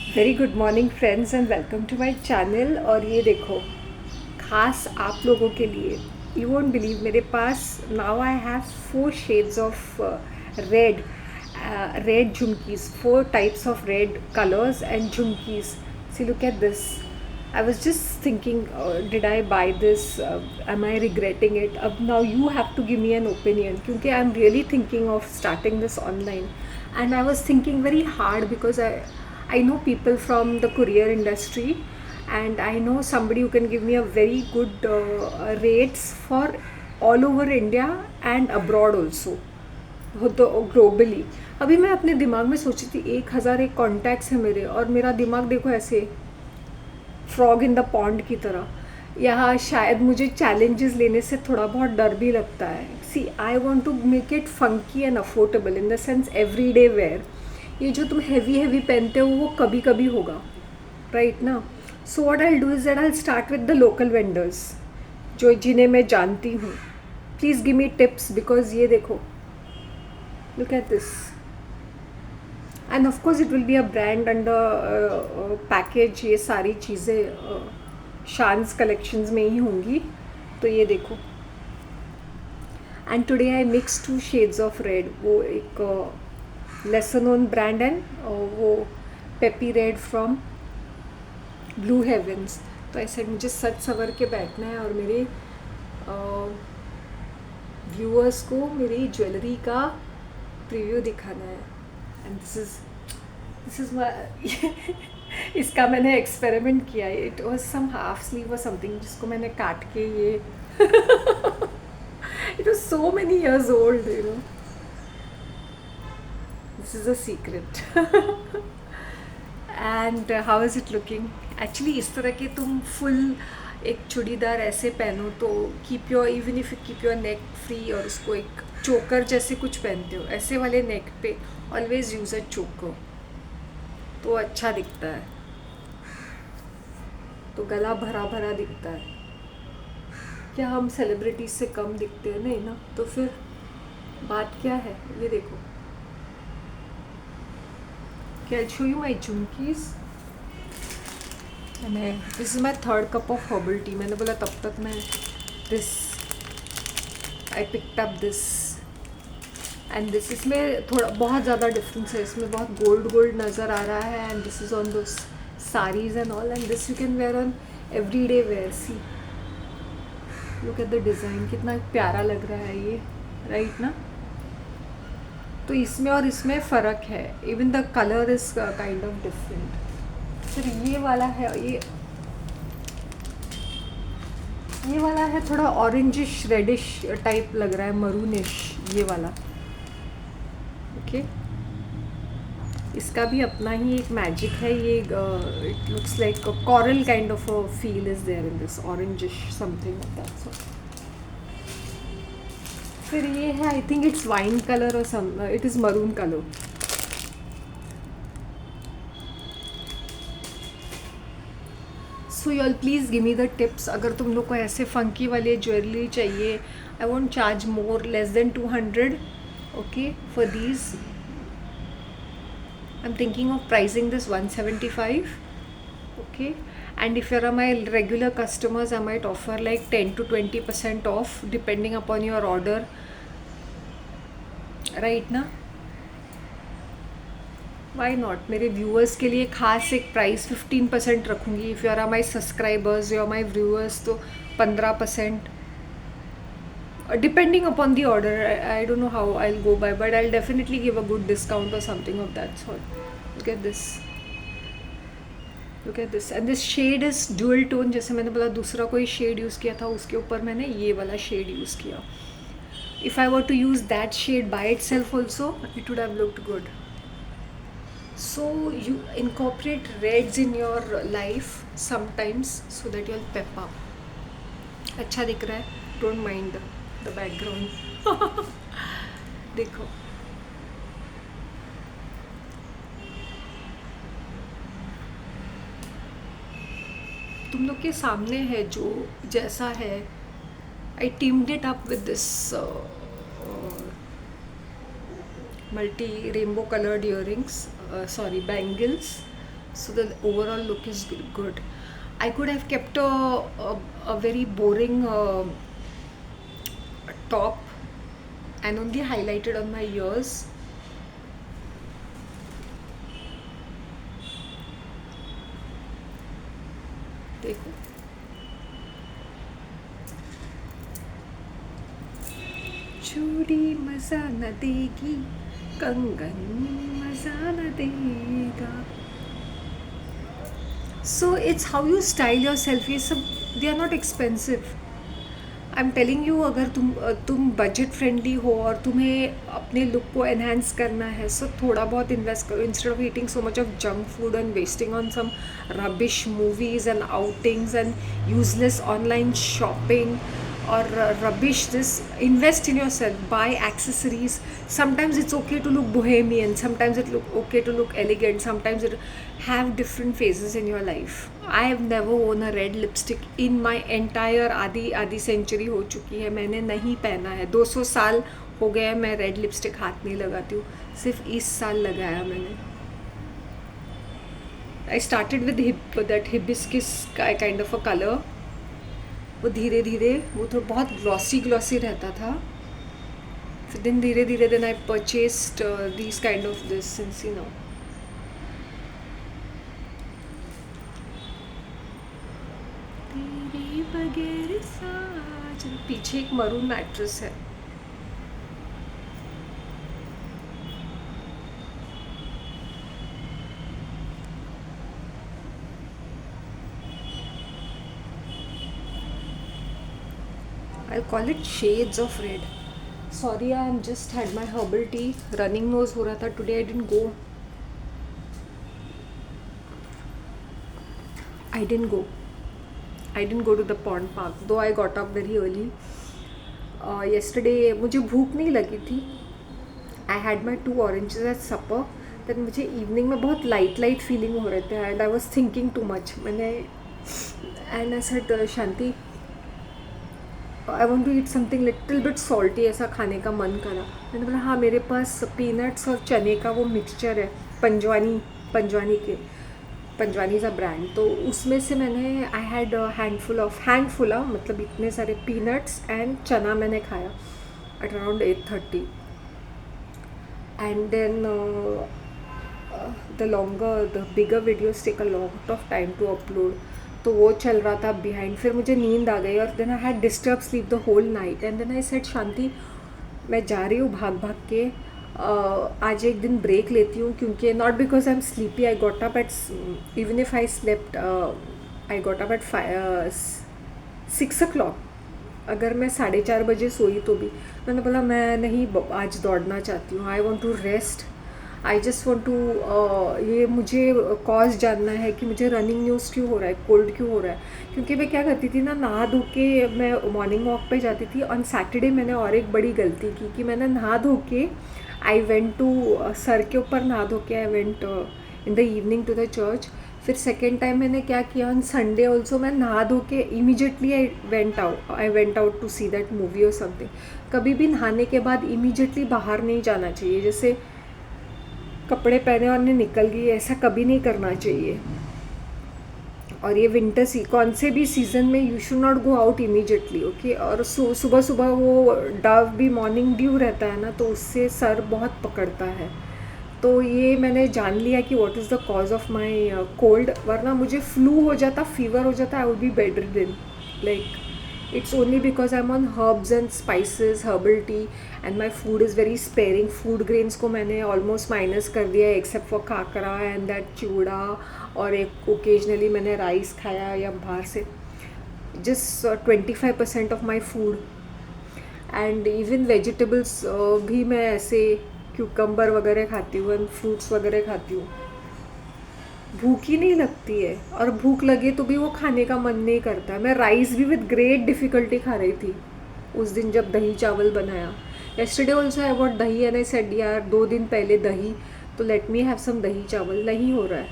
Very good morning friends and welcome to my channel. और ये देखो, खास आप लोगों के लिए, यू वोंट बिलीव, मेरे पास now I have 4 shades of red, red jhumkis, 4 types of red colors and jhumkis. See, look at this. I was just thinking, did I buy this? Am I regretting it? Now you have to give me an opinion क्योंकि I'm really thinking of starting this online. And I was thinking very hard because I know people from the courier industry, and I know somebody who can give me a very good rates for all over India and abroad also, हो तो globally. अभी मैं अपने दिमाग में सोची थी 1,001 contacts हैं मेरे, और मेरा दिमाग देखो ऐसे फ्रॉग इन द पॉन्ड की तरह. यहाँ शायद मुझे चैलेंजेस लेने से थोड़ा बहुत डर भी लगता है. See, I want to make it funky and affordable in the sense everyday wear. ये जो तुम हैवी हैवी पहनते हो वो कभी कभी होगा, राइट ना. So what I do is that I start with the local vendors जो जिन्हें मैं जानती हूँ. Please give me tips because ये देखो, look at this. End of course it will be a brand under package. ये सारी चीज़ें शान्स कलेक्शंस में ही होंगी. तो ये देखो, and today I mix 2 shades of red. वो एक लेसन नोन ब्रांड एंड वो peppy red from Blue Heavens. तो ऐसे मुझे सच सवर के बैठना है और मेरे व्यूअर्स को मेरी ज्वेलरी का प्रीव्यू दिखाना है. एंड दिस इज़ माई इसका मैंने एक्सपेरिमेंट किया है. It was some half sleeve और समथिंग जिसको मैंने काट के ये it was so many years old, you know. This is a secret. And how is it looking. Actually इस तरह के तुम फुल एक चूड़ीदार ऐसे पहनो तो keep your, even if you keep your neck free, और उसको एक चोकर जैसे कुछ पहनते हो, ऐसे वाले नेक पे ऑलवेज यूज़ अ चोकर, तो अच्छा दिखता है. तो गला भरा भरा दिखता है. क्या हम सेलिब्रिटीज से कम दिखते हैं? नहीं ना. तो फिर बात क्या है. ये देखो, क्या शो यू माई झुमकीज. मैं this is my 3rd cup of herbal tea. मैंने बोला तब तक मैं this I picked up this and this. इसमें थोड़ा बहुत ज़्यादा डिफरेंस है. इसमें बहुत गोल्ड गोल्ड नज़र आ रहा है. And this is on those saris and all. And this you can wear on everyday wear. See, look at the design, कितना प्यारा लग रहा है ये, राइट ना. तो इसमें और इसमें फ़र्क है. Even the colour is kind of different. फिर ये वाला है, ये वाला है थोड़ा ऑरेंजिश रेडिश टाइप लग रहा है, मरूनिश ये वाला. ओके, इसका भी अपना ही एक मैजिक है. ये it looks like coral kind of a feel is there in this orangish something of that sort. फिर ये है, I think it's wine colour और some, it is maroon colour. So you'll please give me the tips. अगर तुम लोग को ऐसे funky वाले ज्वेलरी चाहिए, I won't charge more, less than 200. Okay, for these I'm thinking of pricing this 175. Okay, and if you're my regular customers, I might offer like 10 to 20% off depending upon your order, right ना. Why not. मेरे viewers के लिए खास एक price 15% रखूँगी. If you are my subscribers या my viewers तो 15%, depending upon the order. I don't know how I'll go by, but I'll definitely give a good discount or something of that sort. Look at this. Look at this. And this shade is dual tone. जैसे मैंने बोला दूसरा कोई shade use किया था, उसके ऊपर मैंने ये वाला शेड यूज़ किया. If I were to use that shade by itself also, it would have looked good. So you incorporate reds in your life sometimes so that you'll pep up. अच्छा दिख रहा है. Don't mind the background. देखो, तुम लोग के सामने है जो जैसा है. I teamed it up with this multi rainbow coloured earrings, sorry, bangles. so the overall look is good. I could have kept a very boring top and only highlighted on my ears. देखो, चूड़ी मजा न देगी, कंगन मजा न देगा. So it's how you style yourself. ये सब they are not expensive. I am telling you, अगर तुम बजट फ्रेंडली हो और तुम्हें अपने लुक को एनहेंस करना है, सो थोड़ा बहुत इन्वेस्ट करो instead of eating so much of junk food and wasting on some rubbish movies and outings and useless online shopping or rubbish this. Invest in yourself, buy accessories. Sometimes it's okay to look bohemian, sometimes it look okay to look elegant, sometimes it have different phases in your life. I have never worn a red lipstick in my entire आधी century हो चुकी है, मैंने नहीं पहना है. 200 साल हो गए मैं रेड लिपस्टिक हाथ नहीं लगाती हूँ, सिर्फ इस साल लगाया मैंने. I started with that hibiscus kind of a color. वो धीरे धीरे वो तो बहुत ग्लॉसी रहता था, फिर दिन धीरे धीरे then I purchased these kind of this since you know. तेरे बगैर साजन, पीछे एक मरून मैट्रेस है. I'll call it shades of red. Sorry, I just had my herbal tea. Running nose हो रहा था. Today I didn't go. I didn't go to the pond park. Though I got up very early. Yesterday मुझे भूख नहीं लगी थी. I had my 2 oranges at supper. Then मुझे evening में बहुत light feeling हो रहे थे and I was thinking too much. And I said, Shanti, I want to eat something little bit salty, ऐसा खाने का मन करा. मैंने बोला हाँ, मेरे पास पीनट्स और चने का वो मिक्सचर है, पंजवानी का ब्रांड. तो उसमें से मैंने आई हैड हैंडफुल मतलब इतने सारे पीनट्स एंड चना मैंने खाया at around 8:30. And then the bigger videos take a lot of time to upload, तो वो चल रहा था बिहाइंड. फिर मुझे नींद आ गई और then I had disturb sleep the whole night. And then I said, Shanti मैं जा रही हूँ भाग के, आज एक दिन ब्रेक लेती हूँ, क्योंकि not because I am sleepy. I got up at, even if I slept, I got up at 6 o'clock. अगर मैं 4:30 बजे सोई तो भी. मैंने बोला मैं नहीं आज दौड़ना चाहती हूँ. I want to rest. I just want to, ये मुझे कॉज जानना है कि मुझे रनिंग न्यूज़ क्यों हो रहा है, कोल्ड क्यों हो रहा है. क्योंकि मैं क्या करती थी ना, नहा धो के मैं मॉर्निंग वॉक पे जाती थी. ऑन सैटरडे मैंने और एक बड़ी गलती की कि मैंने नहा धो के आई वेंट टू, सर के ऊपर नहा धो के I went in the evening to the church. फिर सेकेंड टाइम मैंने क्या किया, ऑन संडे ऑल्सो मैं नहा धो के immediately I went out to see that movie और समथिंग. कभी भी नहाने के बाद इमीजिएटली बाहर नहीं जाना चाहिए, जैसे कपड़े पहने और निकल गई, ऐसा कभी नहीं करना चाहिए. और ये विंटर कौन से भी सीज़न में you should not go out immediately, okay. और सुबह वो डव भी मॉर्निंग ड्यू रहता है ना, तो उससे सर बहुत पकड़ता है. तो ये मैंने जान लिया कि what is the cause of my cold. वरना मुझे फ्लू हो जाता, फीवर हो जाता, I would be bed ridden. Like it's only because I'm on herbs and spices, herbal tea, and my food is very sparing. Food grains को मैंने almost minus कर दिया है, except for khakhra and that चूड़ा, और एक occasionally मैंने rice खाया या बाहर से. Just 25% of my food. And even vegetables भी मैं ऐसे cucumber वगैरह खाती हूँ and fruits वगैरह खाती हूँ. भूख ही नहीं लगती है, और भूख लगे तो भी वो खाने का मन नहीं करता है. मैं राइस भी विद ग्रेट डिफ़िकल्टी खा रही थी उस दिन जब दही चावल बनाया. येस्टरडे ऑल्सो आई गॉट दही एंड आई सेड यार 2 दिन पहले दही, तो लेट मी हैव सम दही चावल. नहीं हो रहा है.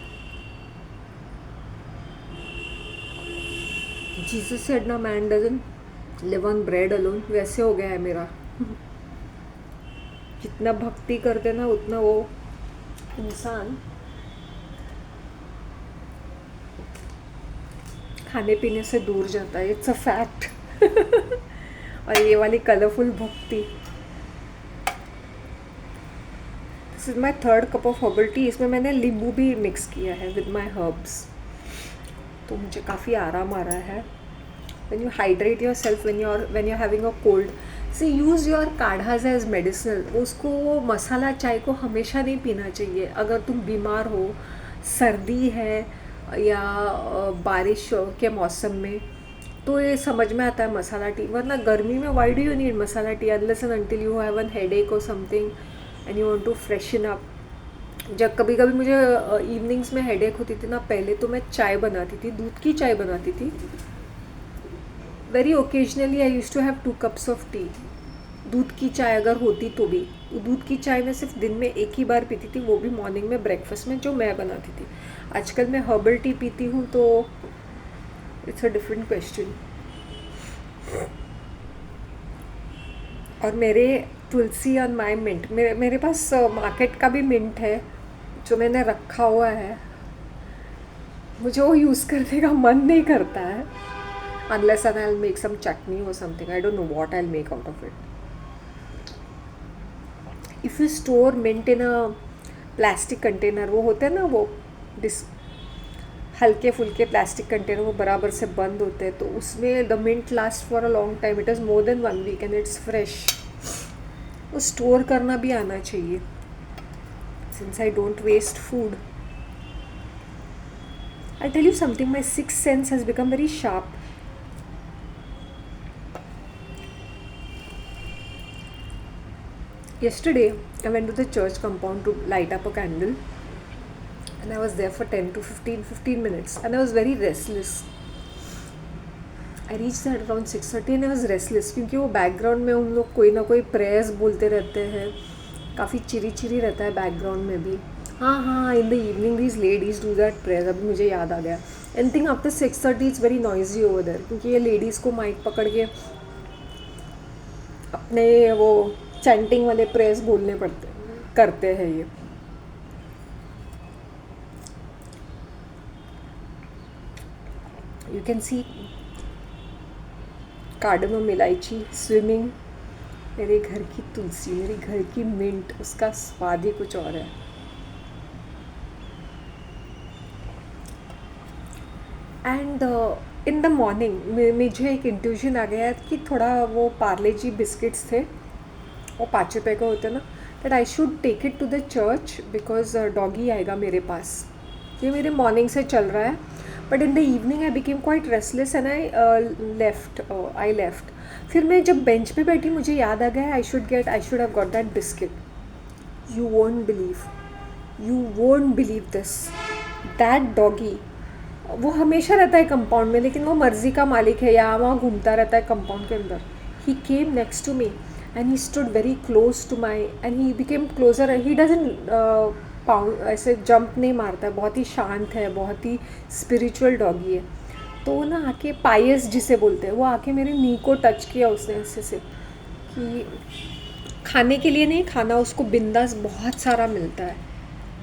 जीसस सेड ना man doesn't live on bread alone. वैसे हो गया है मेरा. जितना भक्ति करते ना उतना वो इंसान खाने पीने से दूर जाता है, इट्स अ फैक्ट। और ये वाली कलरफुल भक्ति, this is my third cup of herbal T. इसमें मैंने नींबू भी मिक्स किया है विद माई हर्ब्स, तो मुझे काफ़ी आराम आ रहा है। when you hydrate yourself when you're having a cold, see use your काढ़ाज एज मेडिसिनल। उसको वो मसाला चाय को हमेशा नहीं पीना चाहिए। अगर तुम बीमार हो, सर्दी है या बारिश के मौसम में, तो ये समझ में आता है मसाला टी। वरना गर्मी में why do you need masala tea unless and until you have an headache और something and you want to freshen up. जब कभी कभी मुझे इवनिंग्स में हेडेक होती थी ना, पहले तो मैं चाय बनाती थी, दूध की चाय बनाती थी। Very occasionally I use to have 2 cups of tea. दूध की चाय अगर होती तो भी, दूध की चाय मैं सिर्फ दिन में एक ही बार पीती थी, वो भी मॉर्निंग में ब्रेकफास्ट में जो मैं बनाती थी। आजकल मैं हर्बल टी पीती हूँ, तो इट्स अ डिफरेंट क्वेश्चन। और मेरे तुलसी और माई मिंट, मेरे पास मार्केट का भी मिंट है जो मैंने रखा हुआ है। मुझे वो यूज़ करने का मन नहीं करता है unless and I'll make some chutney or something. I don't know what I'll make out of it. If you store mint in a plastic container, वो होते हैं ना वो हल्के फुल्के प्लास्टिक कंटेनर, वो बराबर से बंद होते हैं, तो उसमें the mint last for a long time. It is more than 1 week and it's fresh. वो स्टोर करना भी आना चाहिए, since I don't waste food. I tell you something, my 6th sense has become very sharp. Yesterday, I went to the church compound to light up a candle, and I was there for 10 to 15 minutes, and I was very restless. I reached there around 6:30 and I was restless क्योंकि वो background में उन लोग कोई ना कोई prayers बोलते रहते हैं, काफ़ी चिरी रहता है बैकग्राउंड में भी। हाँ, in the evening these ladies do that prayer, अभी मुझे याद आ गया। Anything after 6:30 it's very noisy over there, क्योंकि ये लेडीज़ को माइक पकड़ के अपने वो चैंटिंग वाले प्रेयर्स बोलने पड़ते करते हैं ये। यू कैन सी कार्डमम, इलायची स्विमिंग, मेरे घर की तुलसी, मेरे घर की मिंट, उसका स्वाद ही कुछ और है। एंड इन द मॉर्निंग मुझे एक इंट्यूशन आ गया कि थोड़ा वो पार्ले जी बिस्किट्स थे, वो 5 रुपये का होता है ना, that I should take it to the church because doggy आएगा मेरे पास। ये मेरे मॉर्निंग से चल रहा है, but in the evening I became quite restless and I left. फिर मैं जब बेंच पे बैठी, मुझे याद आ गया I should have got that biscuit. You won't believe this, that doggy, वो हमेशा रहता है कंपाउंड में, लेकिन वो मर्जी का मालिक है, यहाँ वहाँ घूमता रहता है कंपाउंड के अंदर। He came next to me and he stood very close to my, and he became closer. He doesn't ऐसे जंप नहीं मारता है, बहुत ही शांत है, बहुत ही स्पिरिचुअल डॉगी है। तो ना आके पायस जिसे बोलते हैं, वो आके मेरे नी को टच किया उसने ऐसे से, कि खाने के लिए नहीं, खाना उसको बिंदास बहुत सारा मिलता है।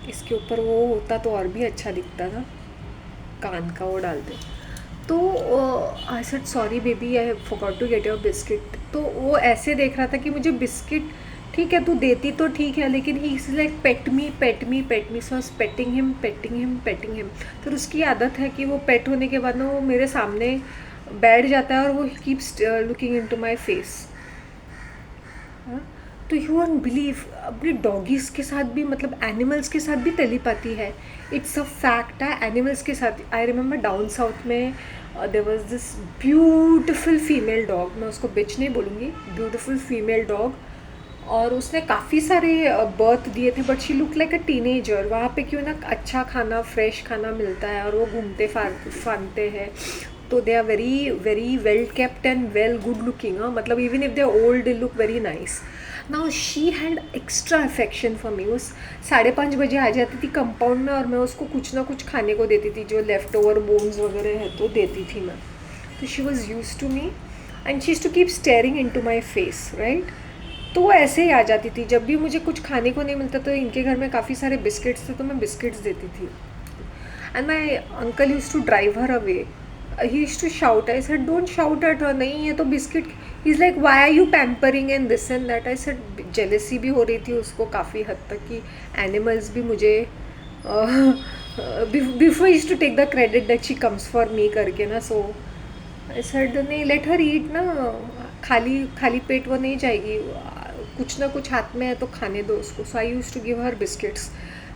इसके ऊपर वो होता तो और भी अच्छा दिखता था, कान का वो डालते। तो I said sorry baby, I forgot to get your biscuit. तो वो ऐसे देख रहा था कि मुझे बिस्किट, ठीक है तू देती तो ठीक है, लेकिन ही is like pet me, so painting him. फिर उसकी आदत है कि वो पेट होने के बाद ना वो मेरे सामने बैठ जाता है और वो keeps looking into my face. तो यू वोंट बिलीव, अपने डॉगीज़ के साथ भी, मतलब एनिमल्स के साथ भी टेलीपैथी है। इट्स अ फैक्ट है, एनिमल्स के साथ। आई रिमेंबर डाउन साउथ में there was this beautiful female dog, मैं उसको बिच नहीं बोलूँगी, ब्यूटिफुल फीमेल डॉग, और उसने काफ़ी सारे बर्थ दिए थे, but she look like a teenager. वहाँ पे क्यों ना अच्छा खाना, फ्रेश खाना मिलता है, और वो घूमते फानते हैं, तो they are very very well kept and well good looking. मतलब even if they are old they look very nice. Now she had extra affection for me. वो 5:30 बजे आ जाती थी कंपाउंड में, और मैं उसको कुछ ना कुछ खाने को देती थी, जो लेफ्ट ओवर बोन्स वगैरह है तो देती थी मैं। तो she was use to me and she is to keep staring into my face, right. तो वो ऐसे ही आ जाती थी, जब भी मुझे कुछ खाने को नहीं मिलता, तो इनके घर में काफ़ी सारे बिस्किट्स थे, तो मैं बिस्किट्स देती थी। And my uncle use to drive her away he used to shout. I said don't shout at her. नहीं, ये तो biscuit. He is like why are you pampering and this and that. I said jealousy भी हो रही थी उसको काफ़ी हद तक कि एनिमल्स भी मुझे before used to take the credit that she comes for me करके ना. सो आई सेड नहीं, लेट हर ईट ना. खाली खाली पेट वो नहीं जाएगी. कुछ ना कुछ हाथ में है तो खाने दो उसको. So I used to give her biscuits.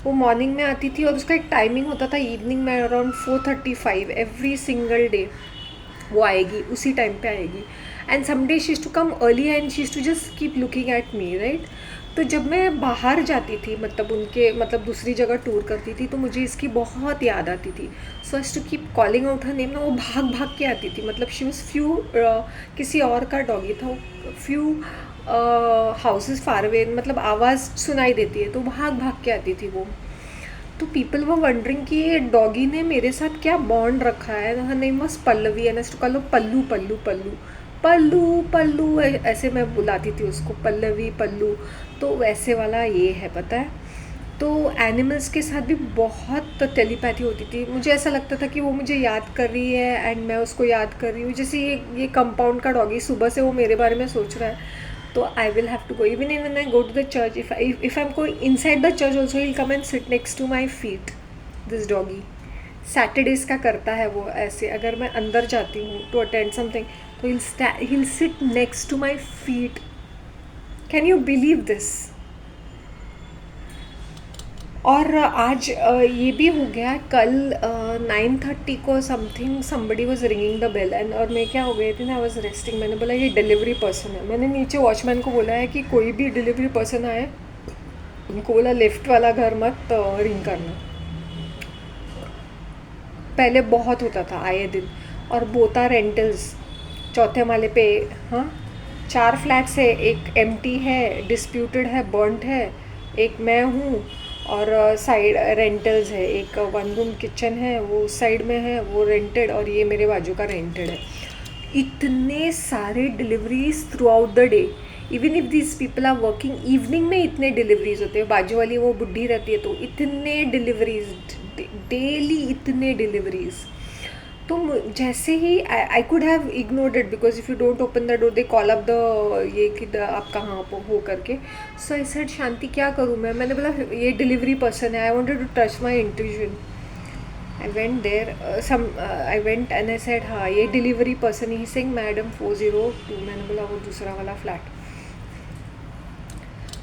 वो मॉर्निंग में आती थी और उसका एक टाइमिंग होता था इवनिंग में अराउंड 4:35 एवरी सिंगल डे. वो आएगी उसी टाइम पे आएगी. And someday she is to come early and she is to just keep looking at me, right. तो जब मैं बाहर जाती थी, मतलब उनके मतलब दूसरी जगह टूर करती थी, तो मुझे इसकी बहुत याद आती थी. So as to keep calling out her name ना. वो भाग भाग के आती थी. मतलब शी वॉज फ्यू, किसी और का डॉगी था वो. फ्यू हाउसेस फार अवे, मतलब आवाज़ सुनाई देती है तो भाग भाग के आती थी वो. तो पीपल वो वंडरिंग कि ये डॉगी ने मेरे साथ क्या बॉन्ड रखा है. Her name was Pallavi and to call Pallu Pallu Pallu Pallu Pallu. ऐसे मैं बुलाती थी उसको, पल्लवी पल्लू. तो वैसे वाला ये है, पता है. तो एनिमल्स के साथ भी बहुत टेलीपैथी होती थी. मुझे ऐसा लगता था कि वो मुझे याद कर रही है एंड मैं उसको याद कर रही हूँ. जैसे ये कंपाउंड का डॉगी सुबह से वो मेरे बारे में सोच रहा है. तो I will have to go even I go to the church. If I am going inside the church also, he come and sit next to my feet. This doggy Saturdays का करता है वो ऐसे. अगर मैं अंदर जाती हूँ टू अटेंड समथिंग तो he'll sit next to my feet. Can you believe this? और आज ये भी हो गया. कल 9:30 को something somebody was ringing the bell and और मैं क्या हो गई थी ना, आई वॉज रेस्टिंग. मैंने बोला ये डिलीवरी पर्सन है. मैंने नीचे वॉचमैन को बोला है कि कोई भी डिलीवरी पर्सन आए उनको बोला लिफ्ट वाला घर मत रिंग करना. पहले बहुत होता था आए दिन. और बोता रेंटल्स चौथे माले पे. हाँ, 4 फ्लैट्स है. एक एम्प्टी है, डिस्प्यूटेड है, बर्न्ट है. एक मैं हूँ और साइड रेंटल्स है. एक 1 रूम किचन है वो उस साइड में है, वो रेंटेड. और ये मेरे बाजू का रेंटेड है. इतने सारे deliveries throughout the day. Even if this people are working, evening में इतने डिलीवरीज होते हैं. बाजू वाली वो बुढ़ी रहती है तो इतने डिलीवरीज डेली, इतने डिलीवरीज. तो जैसे ही I could have ignored it because if you don't open the door they call up the ये कि आप कहाँ हो करके. सो आई सेड शांति क्या करूँ मैं. मैंने बोला ये डिलीवरी पर्सन है. I wanted to touch my intuition. I went there I went and I said हाँ ये delivery person. He sing madam 402. मैंने बोला वो दूसरा वाला flat.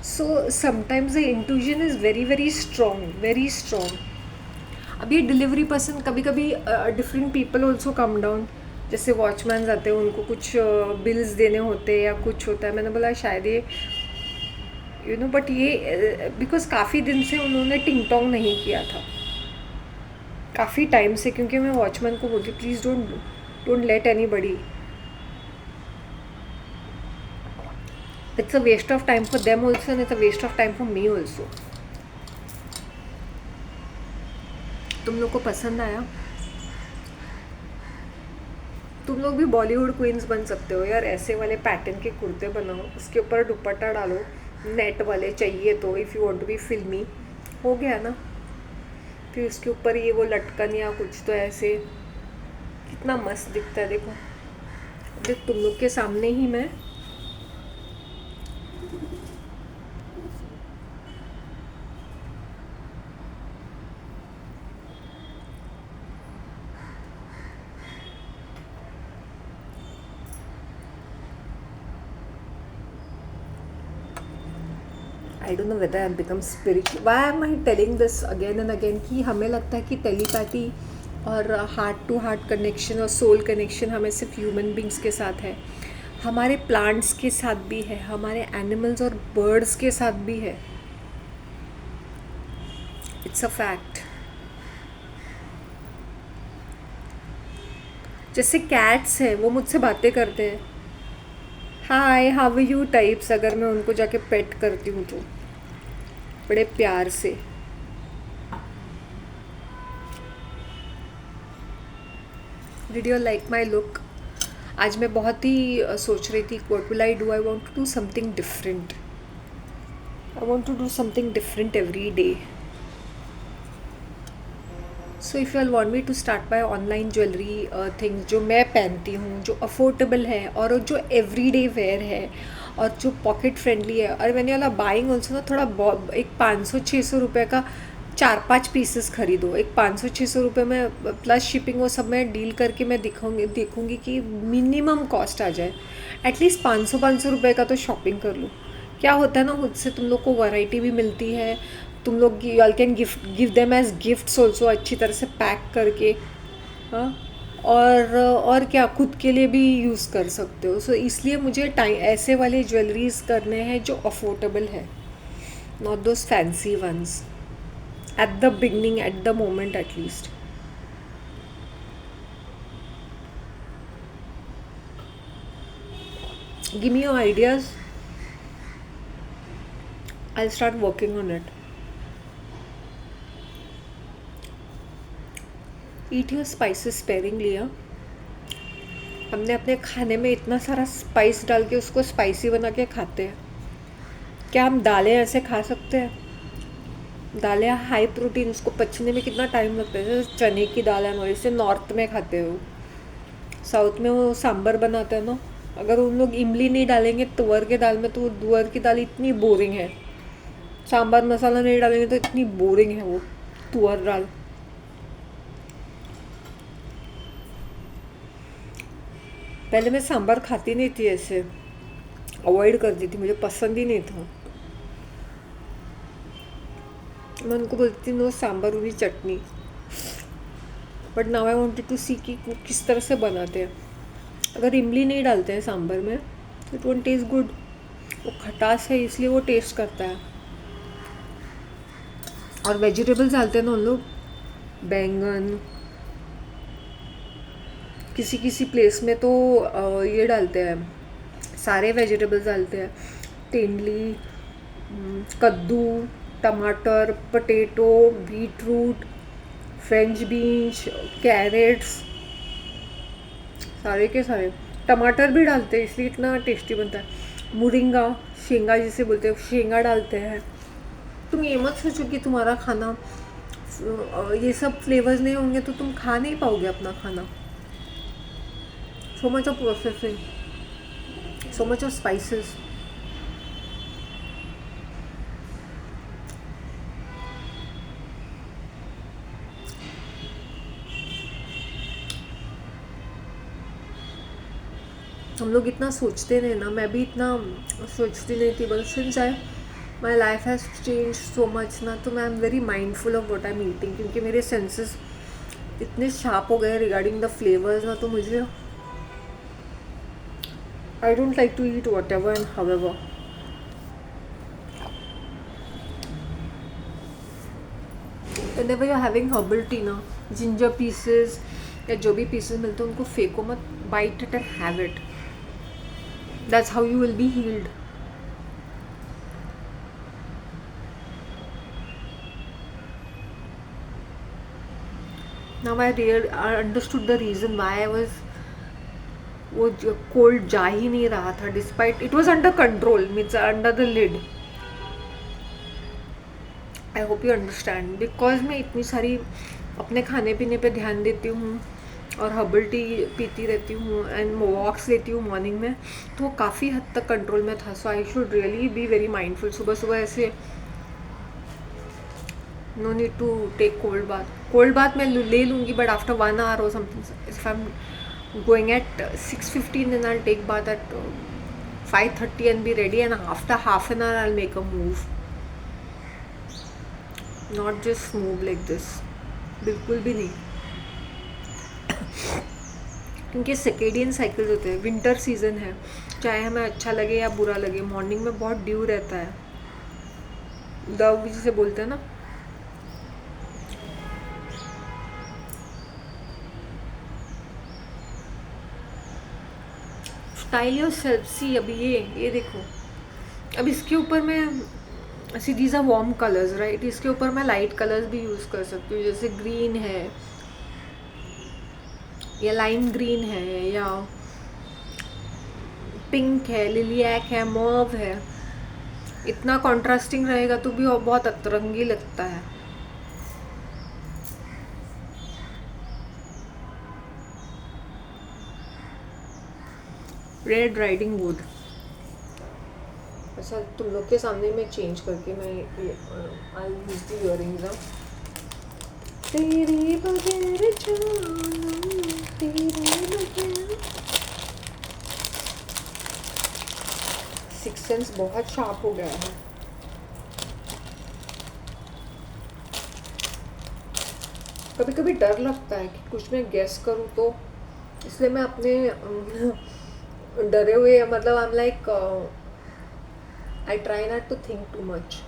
So sometimes the intuition is very very strong, very strong. अब ये डिलीवरी पर्सन कभी कभी different people also come down. जैसे वॉचमैन आते हैं, उनको कुछ बिल्स देने होते हैं या कुछ होता है. मैंने बोला शायद ये बट ये बिकॉज काफ़ी दिन से उन्होंने टिंग टोंग नहीं किया था, काफ़ी टाइम से. क्योंकि मैं वॉचमैन को बोलती please don't let anybody. It's a waste of time for them also and it's a waste of time for me also. तुम लोग को पसंद आया? तुम लोग भी बॉलीवुड क्वींस बन सकते हो यार. ऐसे वाले पैटर्न के कुर्ते बनाओ, उसके ऊपर दुपट्टा डालो, नेट वाले चाहिए तो, if you want to be filmy. हो गया ना. फिर उसके ऊपर ये वो लटकन या कुछ तो ऐसे, कितना मस्त दिखता है. देखो देख तुम लोग के सामने ही मैं I don't know whether I have become spiritual. Why am I telling this again and again कि हमें लगता है कि टेलीपैथी और हार्ट टू हार्ट कनेक्शन और सोल कनेक्शन हमें सिर्फ ह्यूमन बींग्स के साथ है. हमारे प्लांट्स के साथ भी है, हमारे एनिमल्स और बर्ड्स के साथ भी है. It's a fact. जैसे कैट्स हैं वो मुझसे बातें करते हैं, हाय हाउ यू टाइप्स. अगर मैं उनको जाके पेट करती हूँ तो बड़े प्यार से. Did you like my look? आज मैं बहुत ही सोच रही थी what will I do. I want to do something different. I want to do something different every day. So if you all want me to start by online jewellery things जो मैं पहनती हूँ, जो अफोर्डेबल है और जो everyday where है और जो पॉकेट फ्रेंडली है, और मैंने वाला बाइंग ऑल्सो ना थोड़ा एक 500-600 रुपये का 4-5 पीसेस खरीदो। एक 500-600 रुपये में प्लस शिपिंग वो सब मैं डील करके मैं देखूँगी कि मिनिमम कॉस्ट आ जाए। एटलीस्ट 500-500 रुपये का तो शॉपिंग कर लूँ। क्या होता है ना, उससे तुम लोग को वैरायटी भी मिलती है, तुम लोग you all can give them as gifts also, अच्छी तरह से पैक करके। हाँ, और क्या, खुद के लिए भी यूज़ कर सकते हो। सो इसलिए मुझे टाइम ऐसे वाले ज्वेलरीज करने हैं जो अफोर्डेबल है, not those fancy ones at the beginning, at the moment at least. Give me your ideas, I start working on it. Eat your spices sparingly. हमने अपने खाने में इतना सारा स्पाइस डाल के उसको स्पाइसी बना के खाते हैं। क्या हम दालें ऐसे खा सकते हैं? दालें हाई प्रोटीन, उसको पचने में कितना टाइम लगता है। जैसे चने की दाल है, इसे नॉर्थ में खाते हो, साउथ में वो सांबर बनाते हैं ना, अगर उन लोग इमली नहीं डालेंगे तुअर के दाल में तो वो तुअर की दाल इतनी बोरिंग है। सांबर मसाला नहीं डालेंगे तो इतनी बोरिंग है वो तुअर दाल। पहले मैं सांभर खाती नहीं थी, ऐसे अवॉइड करती थी, मुझे पसंद ही नहीं था। मैं उनको बोलती थी नो सांभर उन्हीं चटनी। But now I wanted to see कि वो किस तरह से बनाते हैं। अगर इमली नहीं डालते हैं सांभर में तो इट वोंट टेस्ट गुड। वो खटास है इसलिए वो टेस्ट करता है। और वेजिटेबल्स डालते हैं ना उन लोग, बैंगन, किसी किसी प्लेस में तो ये डालते हैं, सारे वेजिटेबल्स डालते हैं, तेंदली, कद्दू, टमाटर, potato, beetroot, French beans, carrots, सारे के सारे। टमाटर भी डालते हैं इसलिए इतना टेस्टी बनता है। मुरिंगा, शेंगा जिसे बोलते हैं, शेंगा डालते हैं। तुम ये मत सोचो कि तुम्हारा खाना ये सब फ्लेवर्स नहीं होंगे तो तुम खा नहीं पाओगे अपना खाना। So much of processing, so much of spices. हम लोग इतना सोचते नहीं ना, मैं भी इतना सोचती नहीं थी, but since my life has change so much ना, तो मैं am very mindful of what I am eating, क्योंकि मेरे सेंसेस इतने शार्प हो गए रिगार्डिंग द फ्लेवर्स ना, तो मुझे I don't like to eat whatever and however. Whenever you're having herbal tea ना, ginger pieces या जो भी pieces मिलते हैं उनको फेंको मत, bite it and have it. That's how you will be healed. Now I understood the reason why I was वो कोल्ड जा ही नहीं रहा था, despite it was under control, means under the lid. I hope you understand. Because मैं इतनी सारी अपने खाने पीने पे ध्यान देती हूँ और हर्बल टी पीती रहती हूँ एंड वॉक्स लेती हूँ मॉर्निंग में, तो वो काफ़ी हद तक कंट्रोल में था। So I should really be very mindful. सुबह सुबह ऐसे no need to take cold bath. Cold bath मैं ले लूँगी बट आफ्टर 1 hour और something. If I am going at 6:15 and I'll take bath at 5:30 and be ready, and after half an hour I'll make a move, not just move like this, बिल्कुल भी नहीं। क्योंकि circadian cycles होते हैं, winter season है, चाहे हमें अच्छा लगे या बुरा लगे, मॉर्निंग में बहुत ड्यू रहता है, दव जिसे बोलते हैं ना। Style yourself. सी अभी ये देखो, अब इसके ऊपर मैं see these are warm colours right, इसके ऊपर मैं लाइट कलर्स भी यूज़ कर सकती हूँ, जैसे ग्रीन है या लाइम ग्रीन है या पिंक है, लिलियक है, मॉव है। इतना कॉन्ट्रास्टिंग रहेगा तो भी बहुत अतरंगी लगता है। Red riding would. अच्छा, तुम लोग के सामने मैं चेंज करके मैं आई यूज द इयररिंग्स। तेरे बगैर जानम, तेरे बगैर। सिक्स सेंस बहुत शार्प हो गया है। कभी कभी डर लगता है कि कुछ मैं गेस करूँ तो, इसलिए मैं अपने डरे हुए, मतलब I am like I try not to think too much.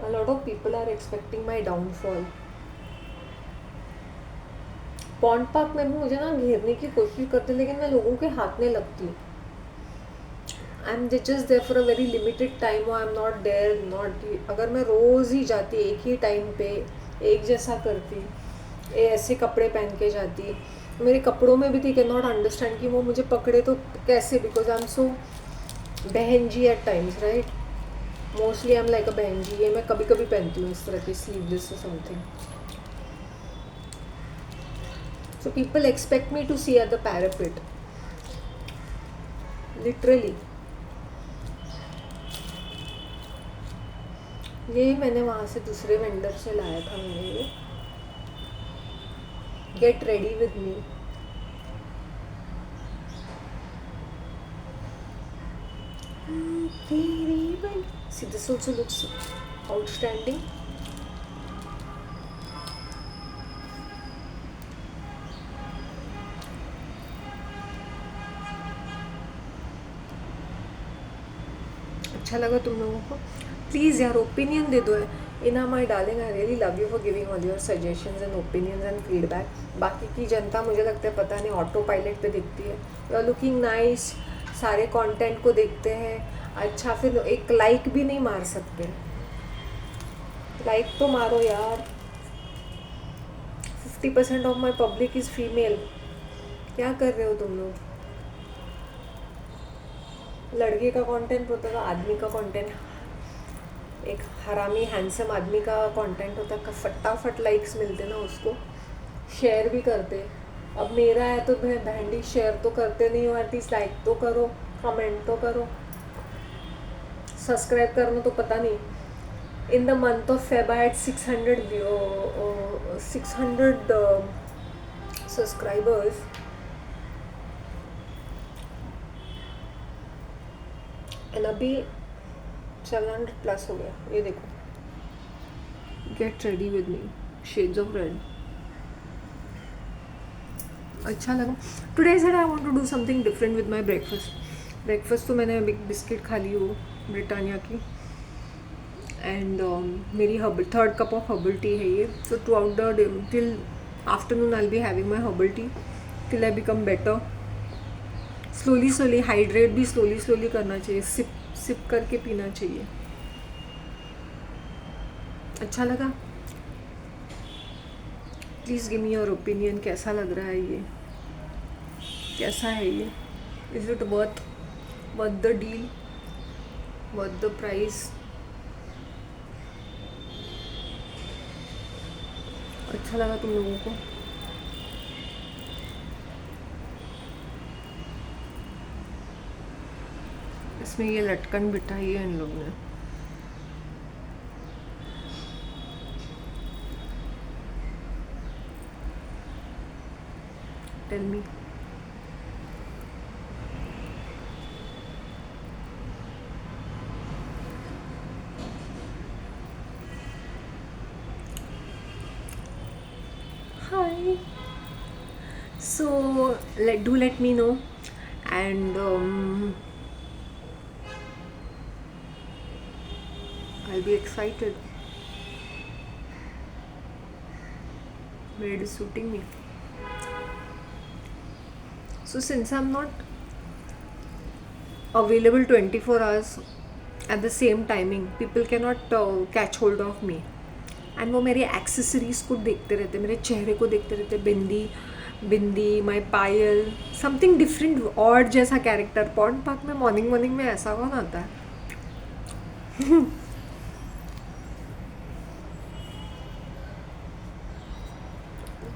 A lot of people are expecting my downfall. Pond park में भी मुझे ना घेरने की कोशिश करते, लेकिन मैं लोगों के हाथ में लगती हूँ। I am just there for a very limited time, I am not there not. अगर मैं रोज़ ही जाती एक ही टाइम पे, एक जैसा करती, ऐसे कपड़े पहन के जाती, मेरे कपड़ों में भी थी, कैन नॉट अंडरस्टैंड कि वो मुझे पकड़े तो कैसे, because I am so behenji at times, right. Mostly I am like a behenji. ये मैं कभी कभी पहनती हूँ इस तरह की sleeveless something. So people expect me to see at the parapet. Literally. ये मैंने वहाँ से दूसरे वेंडर से लाया था मैंने ये। Get ready with me. See, this also looks outstanding. अच्छा लगा तुम लोगों को? प्लीज़ यार ओपिनियन दे दो। इना my darling, I really love you for giving all your suggestions and opinions and feedback. बाकी की जनता मुझे लगता है पता नहीं ऑटो पायलट पे दिखती है। यू आर लुकिंग नाइस, सारे कंटेंट को देखते हैं। अच्छा, फिर एक लाइक भी नहीं मार सकते? लाइक तो मारो यार। 50% of my public is female. क्या कर रहे हो तुम लोग? लड़के का कंटेंट होता था, आदमी का कंटेंट, एक हरामी हैंडसम आदमी का कंटेंट होता है, फटाफट लाइक्स मिलते ना, उसको शेयर भी करते। अब मेरा है तो बहनडी शेयर तो करते नहीं हो, एटलीस्ट लाइक तो करो, कमेंट तो करो, सब्सक्राइब करना तो पता नहीं। In the month of Feb I had 600 subscribers, and अभी 700 प्लस हो गया। ये देखो, get ready with me, shades of red. अच्छा लगा। Today said I want to do something different with my breakfast तो मैंने बिग बिस्किट खा ली हो ब्रिटानिया की, एंड मेरी third cup of herbal T है ये। So through out the day till afternoon I will be having my herbal tea till I become better. Slowly hydrate भी slowly करना चाहिए, सिप करके पीना चाहिए। अच्छा लगा? Please give me your opinion, कैसा लग रहा है ये, कैसा है ये? Is it worth the deal, worth the price? अच्छा लगा तुम लोगों को? इसमें ये लटकन बिठाई है इन लोगों ने। Tell me. Hi. So let me know, and I'll be excited. Red is suiting me. So since I'm not available 24 hours at the same timing, people cannot catch hold of me. And वो मेरी accessories को देखते रहते, मेरे चेहरे को देखते रहते, बिंदी माई पायल, समथिंग डिफरेंट और जैसा कैरेक्टर। पॉन्ड पार्क में मॉर्निंग में ऐसा कौन आता है?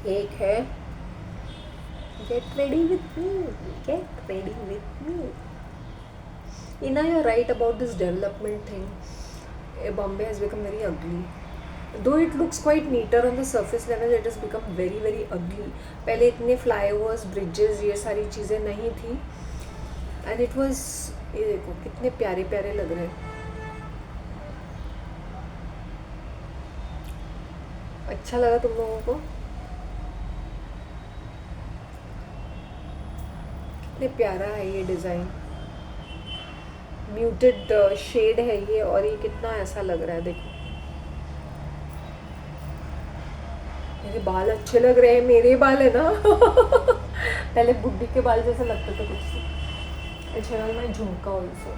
एक है get ready with me, get ready with me. Ina, you're right about this development thing. Bombay has become very ugly. Though it looks quite neater on the surface level, it has become very very ugly. पहले इतने flyovers, bridges, ये सारी चीज़ें नहीं थी. And it was, ये देखो कितने प्यारे प्यारे लग रहे हैं. अच्छा लगा तुम लोगों को? कितने प्यारा है ये डिज़ाइन. म्यूटेड शेड है ये, और ये कितना ऐसा लग रहा है. देखो मेरे बाल अच्छे लग रहे हैं. मेरे बाल है ना पहले बुड्ढी के बाल जैसे लगते थे कुछ. अच्छा मैं झुमका ऑल्सो.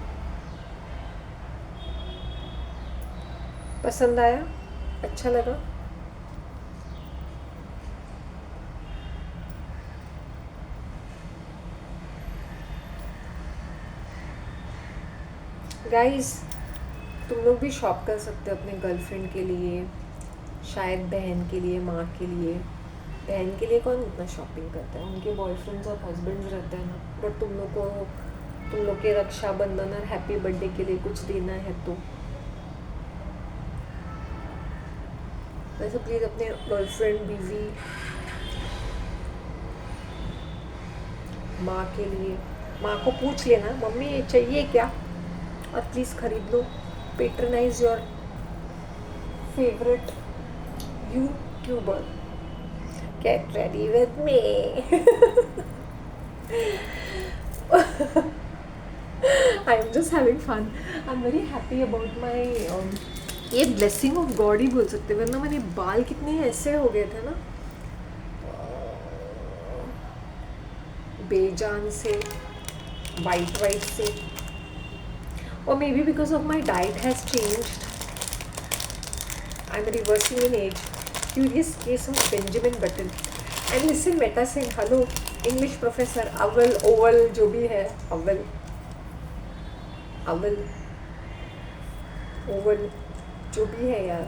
पसंद आया? अच्छा लगा? गाइस, तुम लोग भी शॉप कर सकते हो अपने गर्लफ्रेंड के लिए, शायद बहन के लिए, माँ के लिए. बहन के लिए कौन इतना शॉपिंग करता है, उनके बॉयफ्रेंड्स और हस्बैंड्स रहते हैं ना. बट तुम लोग को, तुम लोग के रक्षाबंधन और हैप्पी बर्थडे के लिए कुछ देना है तो वैसे प्लीज़ अपने गर्लफ्रेंड, बीवी, माँ के लिए, माँ को पूछ लेना मम्मी ये चाहिए क्या, और प्लीज़ खरीद लो. Patronise your favourite YouTuber. Get ready with me. I am just having fun. I am very happy about my, ये ब्लेसिंग ऑफ गॉड ही बोल सकते, वरना मेरे बाल कितने ऐसे हो गए थे ना, बेजान से, वाइट वाइट से. Or maybe because of my diet has changed, I'm reversing in age. Curious case of Benjamin Button. And listen, Meta Singh, hello, English professor, अव्वल ओवल जो भी है, अव्वल अव्वल ओवल जो भी है यार,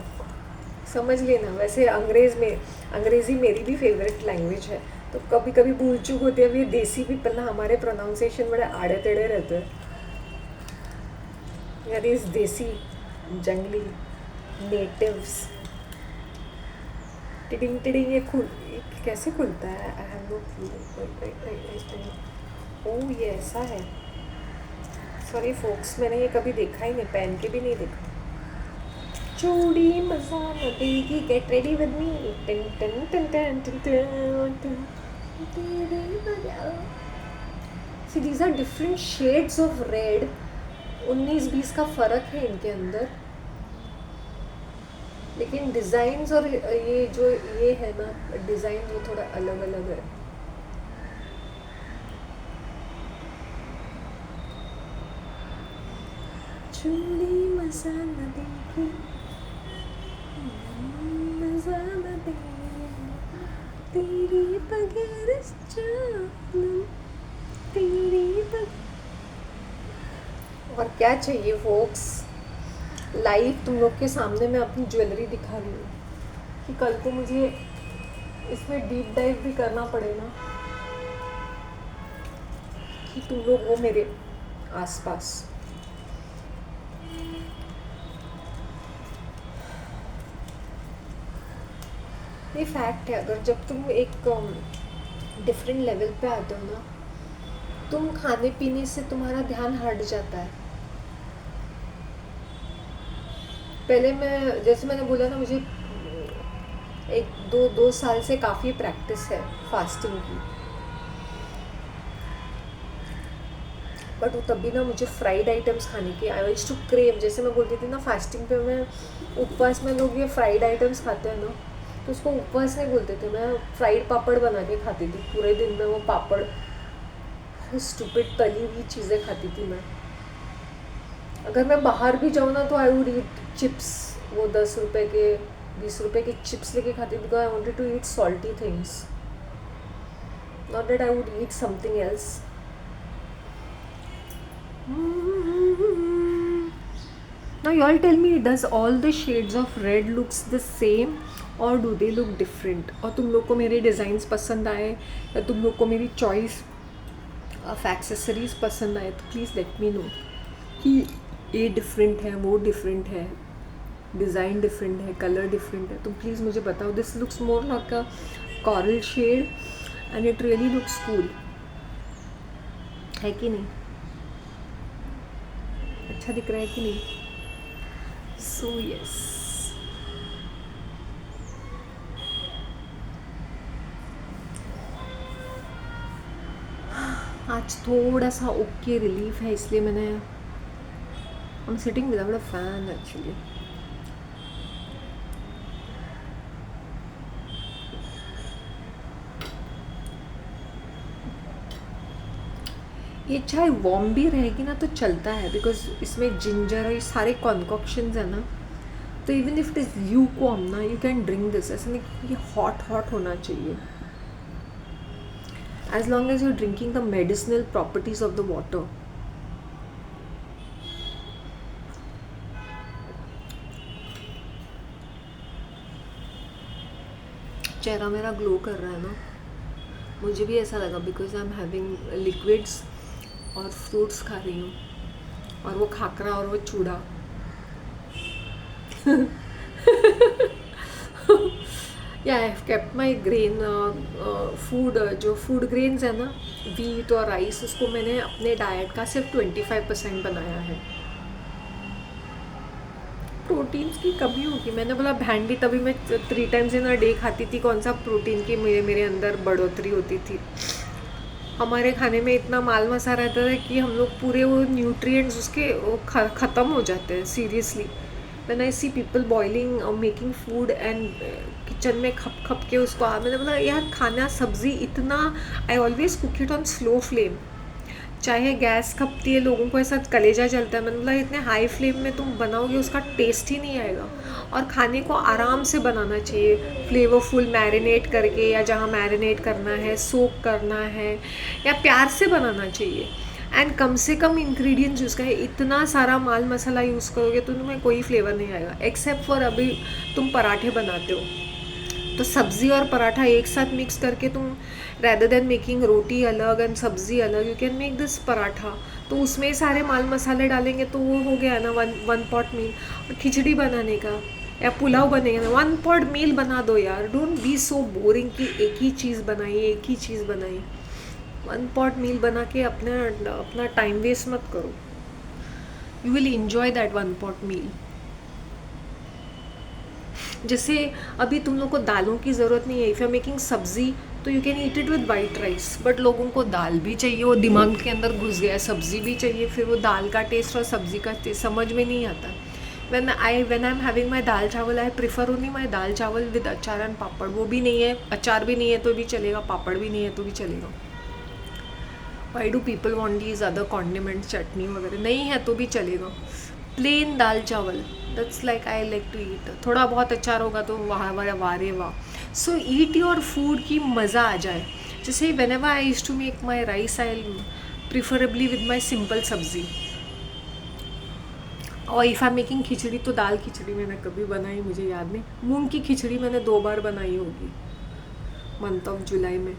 समझ लेना. वैसे अंग्रेज़ी मेरी भी फेवरेट लैंग्वेज है, तो कभी कभी भूल चूक होती है. अभी देसी भी पन्ना, हमारे प्रोनाउंसिएशन बड़े आड़े टेढ़े रहते हैं यार. इस देसी जंगली नेटिव्स. टिडिंग टिडिंग, ये कैसे खुलता है? I have no clue. Oh ये ऐसा है. सॉरी फोक्स, मैंने ये कभी देखा ही नहीं, पहन के भी नहीं देखा. चूड़ी मसाला देगी, गेट रेडी विद मी. टिन टिन टिन टिन टिन टिन. See these are different shades of red. 19-20 का फ़र्क है इनके अंदर, लेकिन डिज़ाइंस और ये जो ये है ना डिज़ाइन, वो थोड़ा अलग अलग है. चूड़ी मसाला देगी, मसाला देगी, तेरी बगैर जानम, तेरी बगैर. और क्या चाहिए फोक्स. लाइव तुम लोग के सामने मैं अपनी ज्वेलरी दिखा रही हूँ कि कल को मुझे इसमें डीप डाइव भी करना पड़े ना, कि तुम लोग हो मेरे आसपास. ये फैक्ट है. अगर जब तुम एक डिफरेंट लेवल पे आते हो ना, तुम खाने पीने से तुम्हारा ध्यान हट जाता है. पहले मैं, जैसे मैंने बोला ना, मुझे एक दो साल से काफ़ी प्रैक्टिस है फास्टिंग की. बट वो तब भी ना मुझे फ्राइड आइटम्स खाने की, आई यूज्ड टू क्रेव. जैसे मैं बोलती थी ना फास्टिंग पे, मैं उपवास में लोग ये फ्राइड आइटम्स खाते हैं ना, तो उसको उपवास नहीं बोलते थे. मैं फ्राइड पापड़ बना के खाती थी पूरे दिन में. वो पापड़, स्टूपिड तली हुई चीज़ें खाती थी मैं. अगर मैं बाहर भी जाऊँ ना, तो आई वुड ईट चिप्स. वो 10 रुपए के, 20 रुपए के चिप्स लेके खाती, because I wanted to eat salty things, not that I would eat something else. Now you all tell me, does all the shades of red looks the same or do they look different? और तुम लोग को मेरे designs पसंद आए या तुम लोग को मेरी चॉइस ऑफ एक्सेसरीज पसंद आए, तो प्लीज़ लेट मी नो कि ये डिफरेंट है, वो डिफरेंट है, डिज़ाइन डिफरेंट है, कलर डिफरेंट है, तो प्लीज़ मुझे बताओ. This looks more like a coral shade and it really looks cool, है कि नहीं? अच्छा दिख रहा है कि नहीं? सो यस, आज थोड़ा सा ओके रिलीफ है, इसलिए मैंने I am sitting without a fan actually. ये चाय वार्म भी रहेगी ना तो चलता है, बिकॉज इसमें जिंजर और ये सारे कॉन्कॉक्शंस है ना, तो even if it is lukewarm ना, यू कैन ड्रिंक दिस. ऐसा नहीं कि ये हॉट हॉट होना चाहिए. As long as you drinking the medicinal properties of the water. चेहरा मेरा ग्लो कर रहा है ना, मुझे भी ऐसा लगा, because I am having liquids और फ्रूट्स खा रही हूँ, और वो खाकरा और वो चूड़ा. या I have kept my grain food, जो फूड ग्रेन्स है ना, वीट और राइस, उसको मैंने अपने डाइट का सिर्फ 25% बनाया है. प्रोटीन्स की कमी होगी. मैंने बोला भैंडी, तभी मैं 3 टाइम्स इन अ डे खाती थी. कौन सा प्रोटीन की मेरे अंदर बढ़ोतरी होती थी. हमारे खाने में इतना माल मसा रहता था कि हम लोग पूरे वो न्यूट्रिएंट्स उसके ख़त्म हो जाते हैं. Seriously, when I see people boiling making food and kitchen में खप खप के उसको मैंने बोला यार, खाना सब्ज़ी इतना, I always cook it on slow flame. चाहे गैस खपती है, लोगों को ऐसा कलेजा जलता है, मैंने बोला इतने हाई फ्लेम में तुम बनाओगे उसका टेस्ट ही नहीं आएगा. और खाने को आराम से बनाना चाहिए, फ्लेवरफुल, मैरिनेट करके, या जहाँ मैरिनेट करना है, सोक करना है, या प्यार से बनाना चाहिए. एंड कम से कम इंग्रेडिएंट्स यूज़ करें. इतना सारा माल मसाला यूज़ करोगे तो तुम्हें कोई फ्लेवर नहीं आएगा, एक्सेप्ट फॉर अभी तुम पराठे बनाते हो, तो सब्ज़ी और पराठा एक साथ मिक्स करके तुम, रैदर देन मेकिंग रोटी अलग एंड सब्ज़ी अलग, you can make this paratha. तो उसमें सारे माल मसाले डालेंगे तो वो हो गया ना वन पॉट मील. और खिचड़ी बनाने का या पुलाव बनेगा ना, 1 पॉट मील बना दो यार. डोंट बी सो बोरिंग कि एक ही चीज़ बनाई, एक ही चीज़ बनाई. 1 पॉट मील बना के अपना टाइम वेस्ट मत करो. You will enjoy that 1 pot meal. जैसे अभी तुम लोग को दालों की ज़रूरत नहीं है. इफ़ यू आर मेकिंग सब्ज़ी तो you can eat it with white rice, but लोगों को दाल भी चाहिए, वो दिमाग के अंदर घुस गया है, सब्ज़ी भी चाहिए. फिर वो दाल का टेस्ट और सब्ज़ी का टेस्ट समझ में नहीं आता. When I am having my dal chawal, I prefer only my dal चावल विद अचार एंड पापड़. वो भी नहीं है, अचार भी नहीं है तो भी चलेगा, पापड़ भी नहीं है तो भी चलेगा. Why do people want these other condiments, चटनी वगैरह नहीं है तो भी चलेगा. Plain dal chawal, that's like I like to eat. थोड़ा बहुत अचार होगा तो वाह वाह वाह रे वाह. सो ईट योर फूड की मज़ा आ जाए. जैसे whenever I use to make my rice, I preferably with my simple sabzi. और इफ़ आई मेकिंग खिचड़ी तो दाल खिचड़ी मैंने कभी बनाई मुझे याद नहीं. मूंग की खिचड़ी मैंने 2 बार बनाई होगी मंथ ऑफ जुलाई में.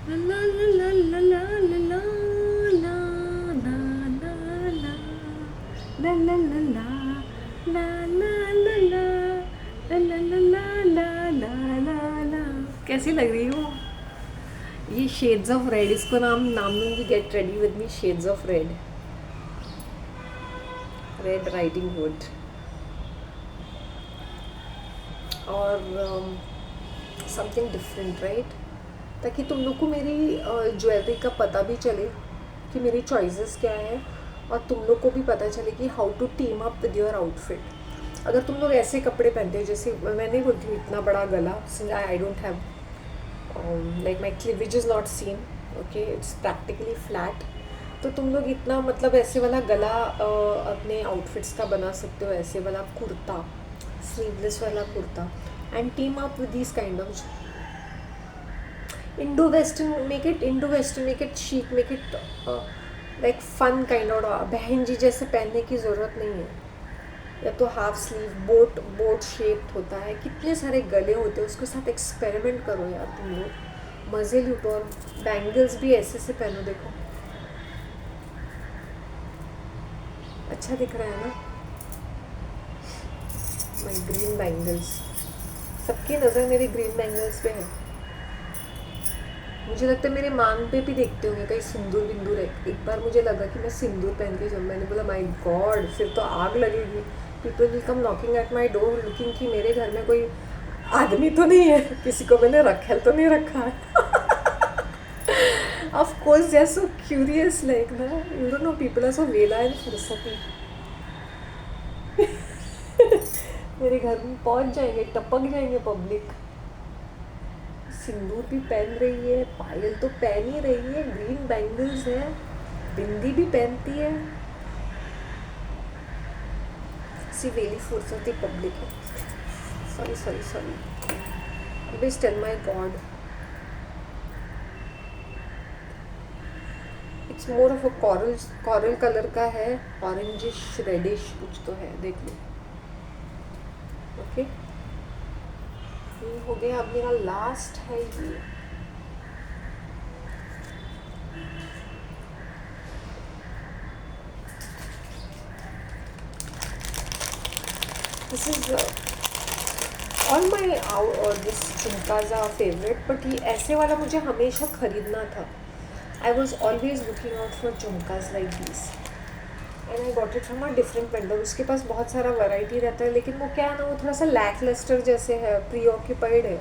ला ला ला ला ला ला ला ला ला ला ला ला ला ला. कैसी लग रही हूँ? ये शेड्स ऑफ रेड, इसको नाम दूंगी, gate ready with me, shades of red, red riding hood. और समथिंग डिफरेंट, राइट? ताकि तुम लोग को मेरी ज्वेलरी का पता भी चले कि मेरी चॉइसेस क्या है, और तुम लोग को भी पता चले कि how to team up with your outfit. अगर तुम लोग ऐसे कपड़े पहनते हो, जैसे मैं नहीं बोलती हूँ इतना बड़ा गला, since I don't have like my cleavage is not seen, okay, it's practically flat. तो तुम लोग इतना मतलब ऐसे वाला गला अपने आउटफिट्स का बना सकते हो, ऐसे वाला कुर्ता, स्लीवलेस वाला kurta, and team up with this kind of Indo-Western, make it Indo-Western, make it chic, make it like fun kind of, बहन जी जैसे पहनने की ज़रूरत नहीं है। या तो half sleeve boat boat shape होता है, कितने सारे गले होते हैं, उसके साथ एक्सपेरिमेंट करो यार तुम लोग, मज़े लूटो। और बैंगल्स भी ऐसे से पहनो, देखो अच्छा दिख रहा है ना। माई ग्रीन बैंगल्स, सबकी नज़र मेरी ग्रीन बैंगल्स पे है। मुझे लगता है मेरे मांग पे भी देखते होंगे कहीं सिंदूर बिंदूर है। एक बार मुझे लगा कि मैं सिंदूर पहन के जब मैंने बोला माई गॉड, फिर तो आग लगेगी। People will come knocking at my door looking कि मेरे घर में कोई आदमी तो नहीं है, किसी को मैंने रखेल तो नहीं रखा है। Of course they are so curious, like ना, you don't know, people are so वेला एंड फुर्सती। मेरे घर में पहुंच जाएंगे, टपक जाएंगे पब्लिक। सिंदूर भी पहन रही है, पायल तो पहन ही रही है, ग्रीन बैंगल्स है, बिंदी भी पहनती है। सी वेली फुर्सती पब्लिक है। Sorry sorry sorry, always tell my god, it's more of a coral, coral colour का है, ऑरेंजिश रेडिश कुछ तो है, देख लो। ओके, ये हो गया, अब मेरा लास्ट है ये। This is all my this झुमकाज आर फेवरेट, बट ये ऐसे वाला मुझे हमेशा खरीदना था। I was always looking out for झुमकाज like this and I got it from a different vendor. उसके पास बहुत सारा वैरायटी रहता है, लेकिन वो क्या है ना, वो थोड़ा सा लैक लस्टर जैसे है, प्री ऑक्यूपाइड है।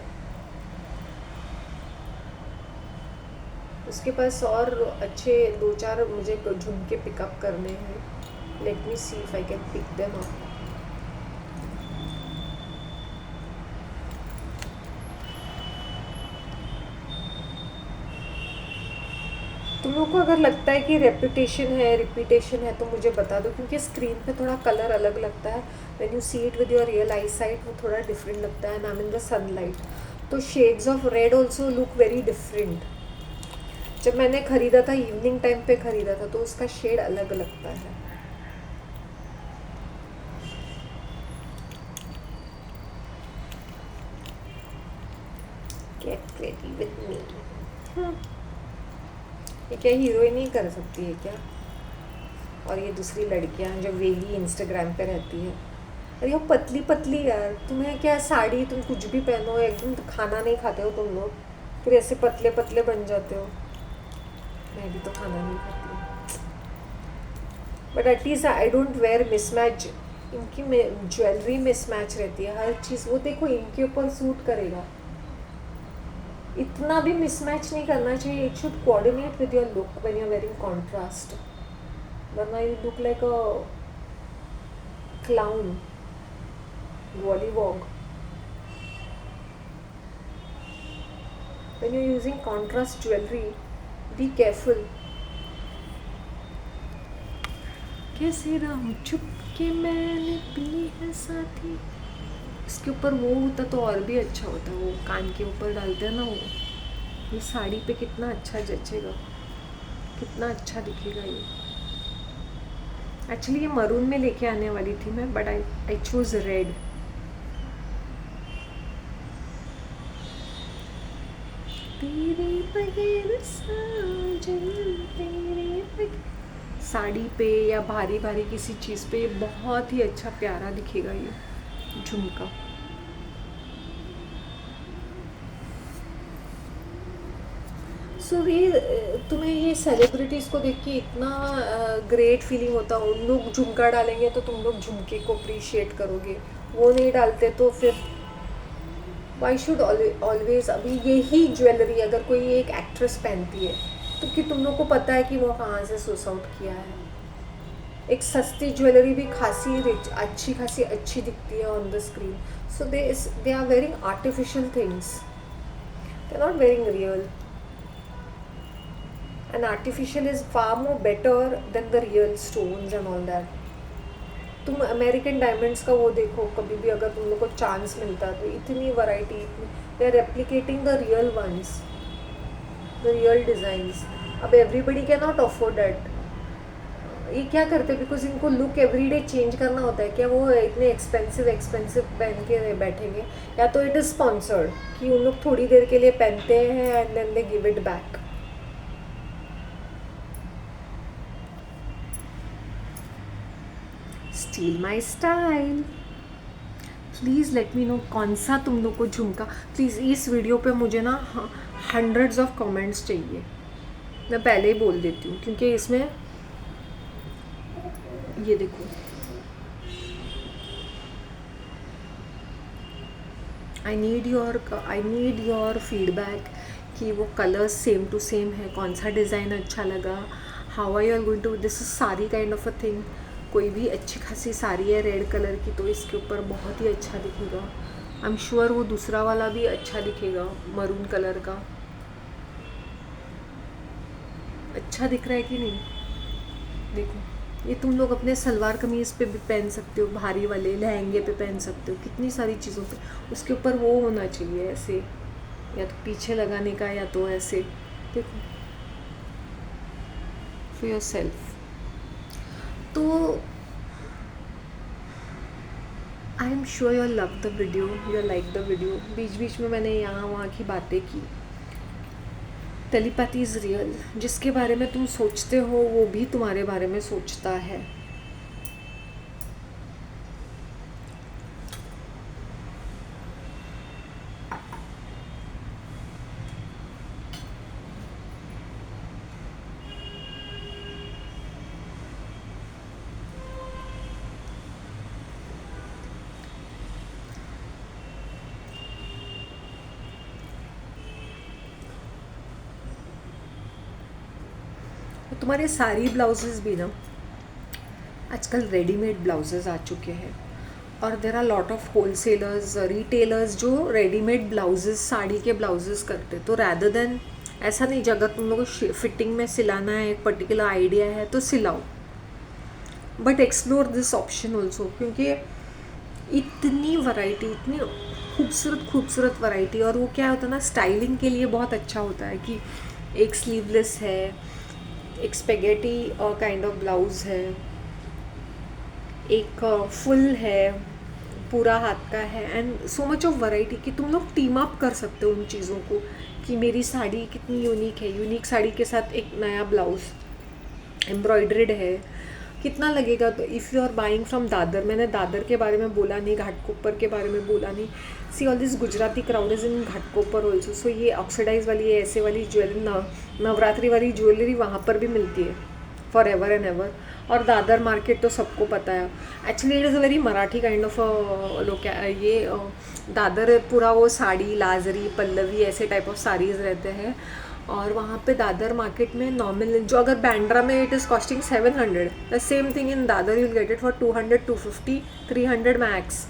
उसके पास और अच्छे दो चार मुझे झुमके पिकअप करने हैं। Let me see if I can pick them up. तुम लोगों को अगर लगता है कि रेपुटेशन है, रिपीटेशन है, तो मुझे बता दो, क्योंकि स्क्रीन पे थोड़ा कलर अलग लगता है। When you see it with your real eyesight वो थोड़ा डिफरेंट लगता है, and I in the sunlight, तो shades of red also look very different. जब मैंने ख़रीदा था, इवनिंग टाइम पे ख़रीदा था, तो उसका शेड अलग लगता है। गेट रेडी विद मी। ये क्या हीरोइन ही कर सकती है क्या? और ये दूसरी लड़कियां जो वेली इंस्टाग्राम पे रहती है, अरे वो पतली पतली यार, तुम्हें क्या साड़ी, तुम कुछ भी पहनो एकदम, तो खाना नहीं खाते हो तुम लोग, फिर ऐसे पतले पतले बन जाते हो। मैं भी तो खाना नहीं खाती हूँ, but at least I don't wear mismatch. इनकी ज्वेलरी मिसमैच रहती है, हर चीज़, वो देखो इनके ऊपर सूट करेगा, इतना भी मिसमैच नहीं करना चाहिए। It should coordinate with your look when you are wearing contrast, वरना you look like a clown, वॉलीवॉग। When you're using contrast jewelry, be careful. कैसे रहूं चुप के मैंने पी है साथी, इसके ऊपर वो होता तो और भी अच्छा होता, वो कान के ऊपर डालते हैं ना वो। ये साड़ी पे कितना अच्छा जचेगा, कितना अच्छा दिखेगा ये। एक्चुअली ये मरून में लेके आने वाली थी मैं, बट आई चूज रेड। तेरे बगैर साजन तेरे बगैर, साड़ी पे या भारी भारी किसी चीज़ पे ये बहुत ही अच्छा प्यारा दिखेगा ये झुमका। सो ये तुम्हें ये सेलिब्रिटीज़ को देख के इतना ग्रेट फीलिंग होता, उन लोग झुमका डालेंगे तो तुम लोग झुमके को अप्रिशिएट करोगे, वो नहीं डालते तो फिर वाई शुड ऑलवेज। अभी यही ज्वेलरी अगर कोई एक एक्ट्रेस पहनती है, तो कि तुम लोग को पता है कि वो कहाँ से सोर्स आउट किया है। एक सस्ती ज्वेलरी भी खासी रिच, अच्छी खासी अच्छी दिखती है on the screen. So they are wearing artificial things, they are not wearing real, and artificial is far more better than the real stones and all that. तुम अमेरिकन डायमंड्स का वो देखो कभी भी, अगर तुम लोग को चांस मिलता है, तो इतनी वैरायटी, इतनी, they are replicating the real ones, the real designs. अब everybody can not afford that, ये क्या करते हैं, बिकॉज इनको लुक एवरीडे चेंज करना होता है क्या, वो इतने एक्सपेंसिव एक्सपेंसिव पहन के बैठेंगे? या तो इट इज़ स्पॉन्सर्ड कि उन लोग थोड़ी देर के लिए पहनते हैं and then they give it back. Steal my style. Please let me know कौन सा तुम लोग को झुमका, प्लीज़ इस वीडियो पे मुझे ना हंड्रेड्स ऑफ कमेंट्स चाहिए, मैं पहले ही बोल देती हूँ, क्योंकि इसमें ये देखो आई नीड योर फीडबैक कि वो कलर्स सेम टू सेम है, कौन सा डिज़ाइन अच्छा लगा, how are you are going to, this is sari kind of a thing. कोई भी अच्छी खासी साड़ी है रेड कलर की तो इसके ऊपर बहुत ही अच्छा दिखेगा। आई एम श्योर वो दूसरा वाला भी अच्छा दिखेगा मरून कलर का। अच्छा दिख रहा है कि नहीं? देखो, ये तुम लोग अपने सलवार कमीज़ पे भी पहन सकते हो, भारी वाले लहंगे पे पहन सकते हो, कितनी सारी चीज़ों पे उसके ऊपर वो होना चाहिए ऐसे, या तो पीछे लगाने का या तो ऐसे। देखो फॉर योर सेल्फ। तो I am sure you love the video, you like the video. बीच बीच में मैंने यहाँ वहाँ की बातें की। टेलीपैथी इज़ रियल, जिसके बारे में तुम सोचते हो वो भी तुम्हारे बारे में सोचता है। तुम्हारे सारी ब्लाउजेज़ भी ना आजकल रेडीमेड ब्लाउजेज़ आ चुके हैं, और there are lot of wholesalers retailers जो रेडीमेड ब्लाउजेज़ साड़ी के ब्लाउजेज़ करते। तो रैदर देन ऐसा नहीं, अगर तुम लोगों को फिटिंग में सिलाना है, एक पर्टिकुलर आइडिया है तो सिलाओ, but explore this option also, क्योंकि इतनी वैरायटी, इतनी खूबसूरत खूबसूरत वैरायटी। और वो क्या होता है ना, स्टाइलिंग के लिए बहुत अच्छा होता है कि एक स्लीवलेस है, एक स्पेगेटी काइंड ऑफ ब्लाउज़ है, एक फुल है, पूरा हाथ का है, and so much of variety कि तुम लोग टीम अप कर सकते हो उन चीज़ों को कि मेरी साड़ी कितनी यूनिक है, यूनिक साड़ी के साथ एक नया ब्लाउज़ एम्ब्रॉयड्रेड है, कितना लगेगा। तो if you are buying from Dadar, मैंने दादर के बारे में बोला नहीं, घाटकोपर के बारे में बोला नहीं। See all this Gujarati crowd is in Ghatkopar also. So ये ऑक्सीडाइज वाली ऐसे वाली ज्वेलरी, नवरात्रि वाली ज्वेलरी वहाँ पर भी मिलती है फॉर एवर एंड एवर। और दादर मार्केट तो सबको पता है, actually it is a very Marathi kind of लोग, ये दादर पूरा वो साड़ी, लाजरी, पल्लवी ऐसे टाइप ऑफ साड़ीज़ रहते हैं। और वहाँ पे दादर मार्केट में नॉर्मल, जो अगर बैंड्रा में it is costing 700, the same thing in Dadar you will get it for 200, 250, 300 max.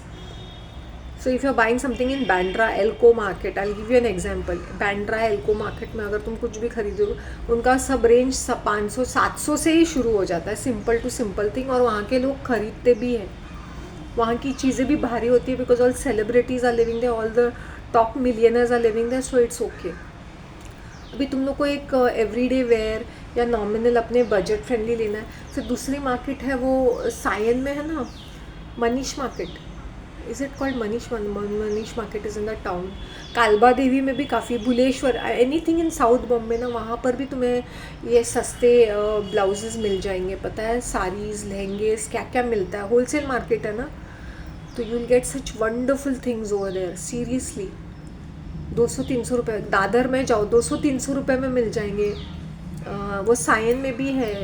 So if you are buying something in Bandra Elco market, I give you an example, Bandra Elco market में अगर तुम कुछ भी खरीदोगे, उनका सब रेंज 500 700 से ही शुरू हो जाता है, सिंपल टू सिंपल थिंग। और वहाँ के लोग खरीदते भी हैं, वहाँ की चीज़ें भी भारी होती है, because all celebrities are living there, all the top millionaires are living there, so it's okay. अभी तुम लोग को एक एवरीडे वेयर या नॉमिनल अपने बजट फ्रेंडली लेना है। फिर दूसरी मार्केट है वो सायन में है ना, Manish market, is it called Manish market is in the town. Kalbadevi में भी काफ़ी, Bhuleshwar, anything in south Bombay ना, वहाँ पर भी तुम्हें ये सस्ते ब्लाउजेज़ मिल जाएंगे। पता है, साड़ीज़, लहंगेज, क्या क्या मिलता है, होलसेल मार्केट है ना, तो you will get such wonderful things over there, seriously. 200-300 रुपये, दादर में जाओ 200-300 रुपये में मिल जाएंगे। वो सायन में भी है,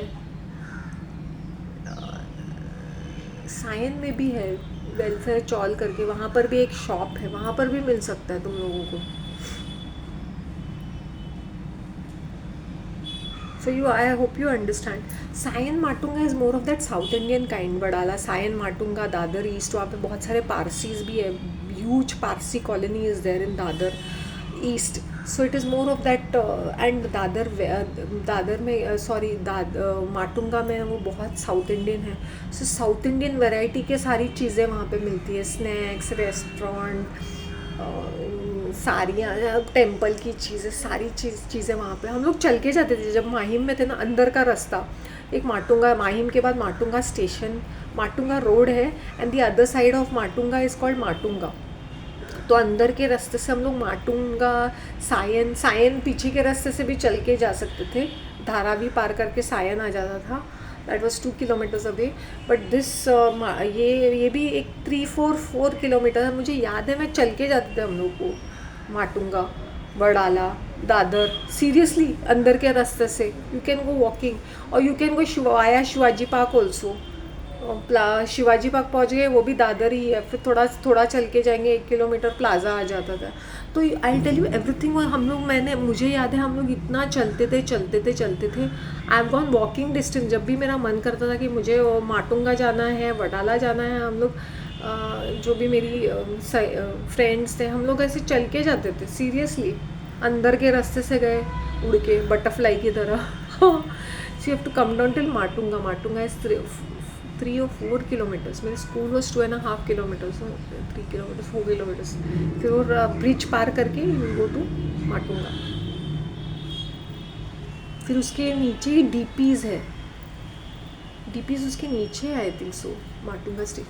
सायन में भी है वेलफेयर चॉल करके, वहाँ पर भी एक शॉप है, वहाँ पर भी मिल सकता है तुम लोगों को। So you, I hope you understand. Sion Matunga is more of that South Indian kind. Wadala, Sion Matunga, Dadar East, वहाँ पे बहुत सारे पारसीज भी है, huge Parsi colony is there in Dadar East. So it is more of that. And Dadar में माटुंगा में वो बहुत साउथ इंडियन है। सो साउथ इंडियन वैरायटी के सारी चीज़ें वहाँ पे मिलती है, स्नैक्स, रेस्टोरेंट, साड़ियाँ, टेम्पल की चीज़ें, सारी चीज़ें वहाँ पे हम लोग चल के जाते थे जब माहिम में थे ना। अंदर का रास्ता एक माटुंगा, माहिम के बाद माटुंगा स्टेशन, माटुंगा रोड है, and the other side of Matunga is called Matunga. तो अंदर के रास्ते से हम लोग माटुंगा, सायन, सायन पीछे के रास्ते से भी चल के जा सकते थे, धारावी पार करके सायन आ जाता था। That was 2 kilometres away. But this ये भी एक 3-4 किलोमीटर है। मुझे याद है मैं चल के जाते थे हम लोग को माटुंगा, वडाला, दादर, सीरियसली अंदर के रास्ते से। यू कैन गो वॉकिंग और you can go via Shivaji park also. Shivaji park पहुंच गए, वो भी दादर ही है। फिर थोड़ा थोड़ा चल के जाएंगे, 1 किलोमीटर प्लाजा आ जाता था। तो आई टेल यू एवरीथिंग। हम लोग, मुझे याद है हम लोग इतना चलते थे। I have gone walking distance. जब भी मेरा मन करता था कि मुझे माटुंगा जाना है, वडाला जाना है, हम लोग जो भी मेरी फ्रेंड्स थे, हम लोग ऐसे चल के जाते थे सीरियसली। अंदर के रास्ते से गए उड़ के बटरफ्लाई की तरह। So you have to come down till Matunga. Matunga is 3 or 4 kilometers। मेरे school was 2.5 kilometers, 3 kilometers, 4 kilometers। फिर वो ब्रिज पार करके यू गो टू माटुंगा। फिर उसके नीचे ही डीपीज है, डीपीज उसके नीचे I think so. Matunga state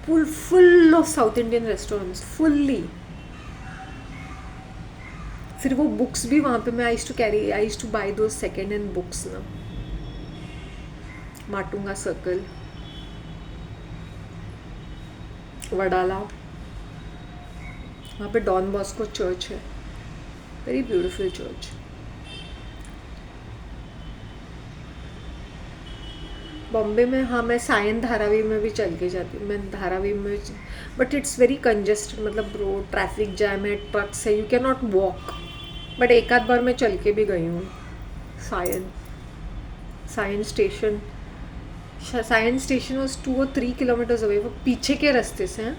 full of south Indian restaurants, fully. फिर वो बुक्स भी वहाँ पे मैं आई यूज्ड टू बाय दो सेकेंड हैंड बुक्स ना। माटुंगा सर्कल, वडाला, वहाँ पे डॉन बॉस्को चर्च है, वेरी ब्यूटीफुल चर्च। बॉम्बे में हाँ, मैं सायन धारावी में भी चल के जाती हूँ। मैं धारावी में, बट इट्स वेरी कंजेस्टेड, मतलब रोड ट्रैफिक जैम है, ट्रक्स है, you can not walk. But एक आध बार मैं चल के भी गई हूँ Sion station. Sion station was 2 or 3 kilometers away. वो पीछे के रास्ते से हैं,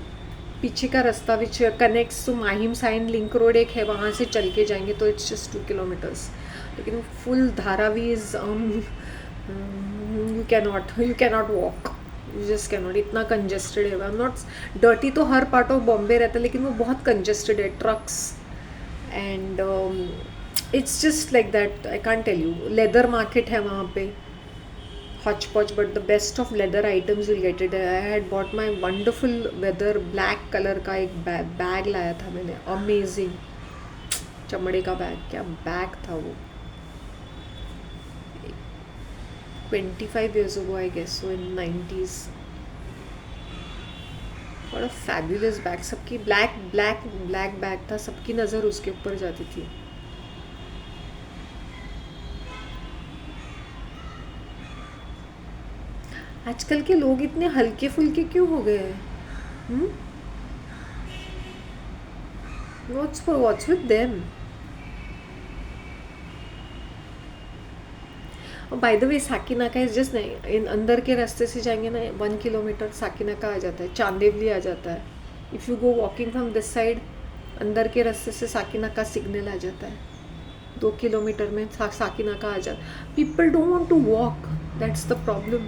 पीछे का रास्ता which connects to Mahim Sion link road एक है, वहाँ से चल के जाएंगे तो इट्स जस्ट 2 kilometers। लेकिन full Dharavi is you cannot walk, you just cannot. इतना कंजेस्टेड है। आई एम नॉट डर्टी, तो हर पार्ट ऑफ बॉम्बे रहता है, लेकिन वो बहुत कंजेस्टेड है, trucks and it's just like that. I can't tell you. Leather market है वहाँ पे, hodge podge, but the best of leather items you'll get it. I had bought my wonderful leather black color का एक bag लाया था मैंने, amazing चमड़े का बैग। क्या बैग था वो, 25 years ago I guess, so in 90s। what a fabulous bag। सबकी black बैग था, सबकी नज़र उसके ऊपर जाती थी। आजकल के लोग इतने हल्के फुल्के क्यों हो गए हैं? What's with them? By the way, Sakinaka is just नहीं, इन अंदर के रास्ते से जाएंगे ना 1 kilometer साकिनाका आ जाता है, चांदेवली आ जाता है। If you go walking from this side, अंदर के रास्ते से साकिनाका सिग्नल आ जाता है। 2 kilometer में साकिनाका आ जाता है। People don't want to walk, that's the problem.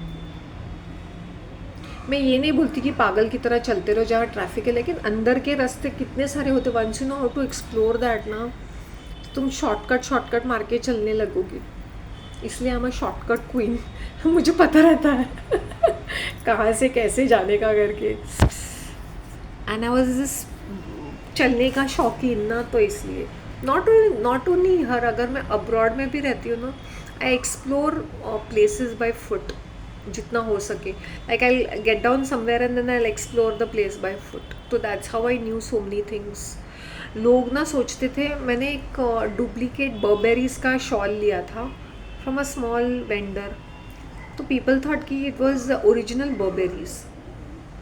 मैं ये नहीं बोलती कि पागल की तरह चलते रहो जहाँ ट्रैफिक है, लेकिन अंदर के रास्ते कितने सारे होते। Once you know how to explore that ना, तुम शॉर्टकट मार के चलने लगोगी। इसलिए I am a shortcut queen. मुझे पता रहता है कहाँ से कैसे जाने का करके। एंड आई वाज दिस चलने का शौकीन ना, तो इसलिए नॉट ओनली हर, अगर मैं अब्रॉड में भी रहती हूँ ना, I explore places by foot जितना हो सके। Like I get down somewhere and then I explore the place by foot. तो that's how I knew so many things. लोग ना सोचते थे, मैंने एक डुप्लीकेट बर्बेरीज का शॉल लिया था फ्रॉम अ स्मॉल वेंडर, तो पीपल थॉट कि it was the original Burberrys.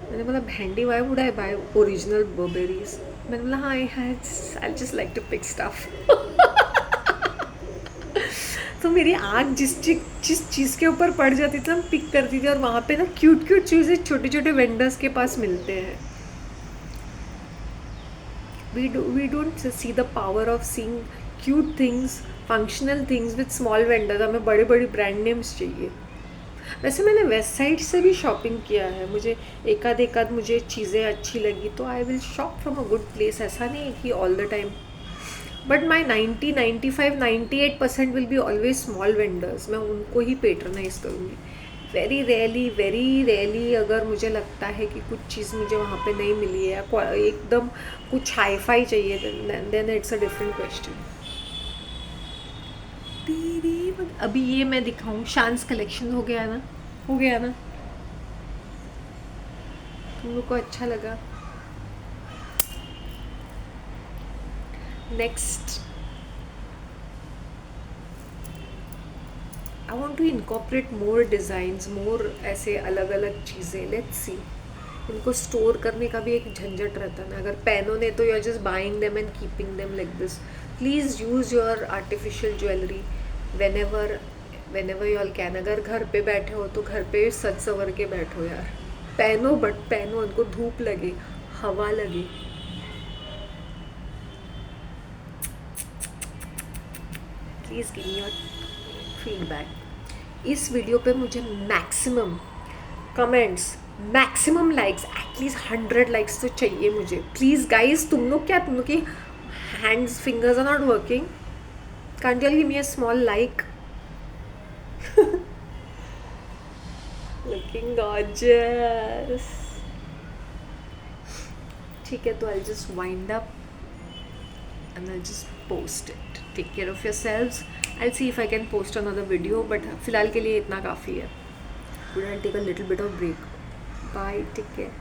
मैंने बोला भेंडी, why would I buy original Burberrys? मैंने बोला हाँ, I just like to pick stuff. तो मेरी आँख जिस चीज़ के ऊपर पड़ जाती थी, हम पिक करती थी। और वहाँ पे ना क्यूट चीज़ें छोटे छोटे वेंडर्स के पास मिलते हैं। We don't see the power of seeing cute things, functional things with small vendors. हमें बड़े ब्रांड नेम्स चाहिए। वैसे मैंने वेस्ट साइड से भी शॉपिंग किया है। मुझे एकाध मुझे चीज़ें अच्छी लगी तो I will shop from a good place. ऐसा नहीं है कि all the time but my 90, 95, 98% will be always small vendors. मैं उनको ही पेट्रनाइज करूँगी. वेरी रेयरली अगर मुझे लगता है कि कुछ चीज़ मुझे वहाँ पे नहीं मिली है या एकदम कुछ हाई फाई चाहिए, then it's a different question. अभी ये मैं दिखाऊँ, शांस कलेक्शन हो गया ना, हो गया ना, तुम लोग को अच्छा लगा. Next, I want to incorporate more designs, more ऐसे अलग अलग चीज़ें. Let's see. इनको स्टोर करने का भी एक झंझट रहता है ना. अगर पेन होने तो you are just buying them and keeping them like this. Please use your artificial jewellery whenever you all can. अगर घर पे बैठे हो तो घर पे सज सवर के बैठो यार. पहनो, बट पहनो, उनको धूप लगे, हवा लगे. Please give me your feedback. इस वीडियो पे मुझे maximum comments, maximum likes, at least 100 likes तो चाहिए मुझे. प्लीज़ गाइज, तुम लोग की hands, fingers are not working. Can't you give me a small like. Looking gorgeous. ठीक है, तो I just wind up and I'll just post it. Take care of yourselves. I'll see if I can post another video, but फिलहाल के लिए इतना काफ़ी है. I'll take a little bit of break. Bye. Take care.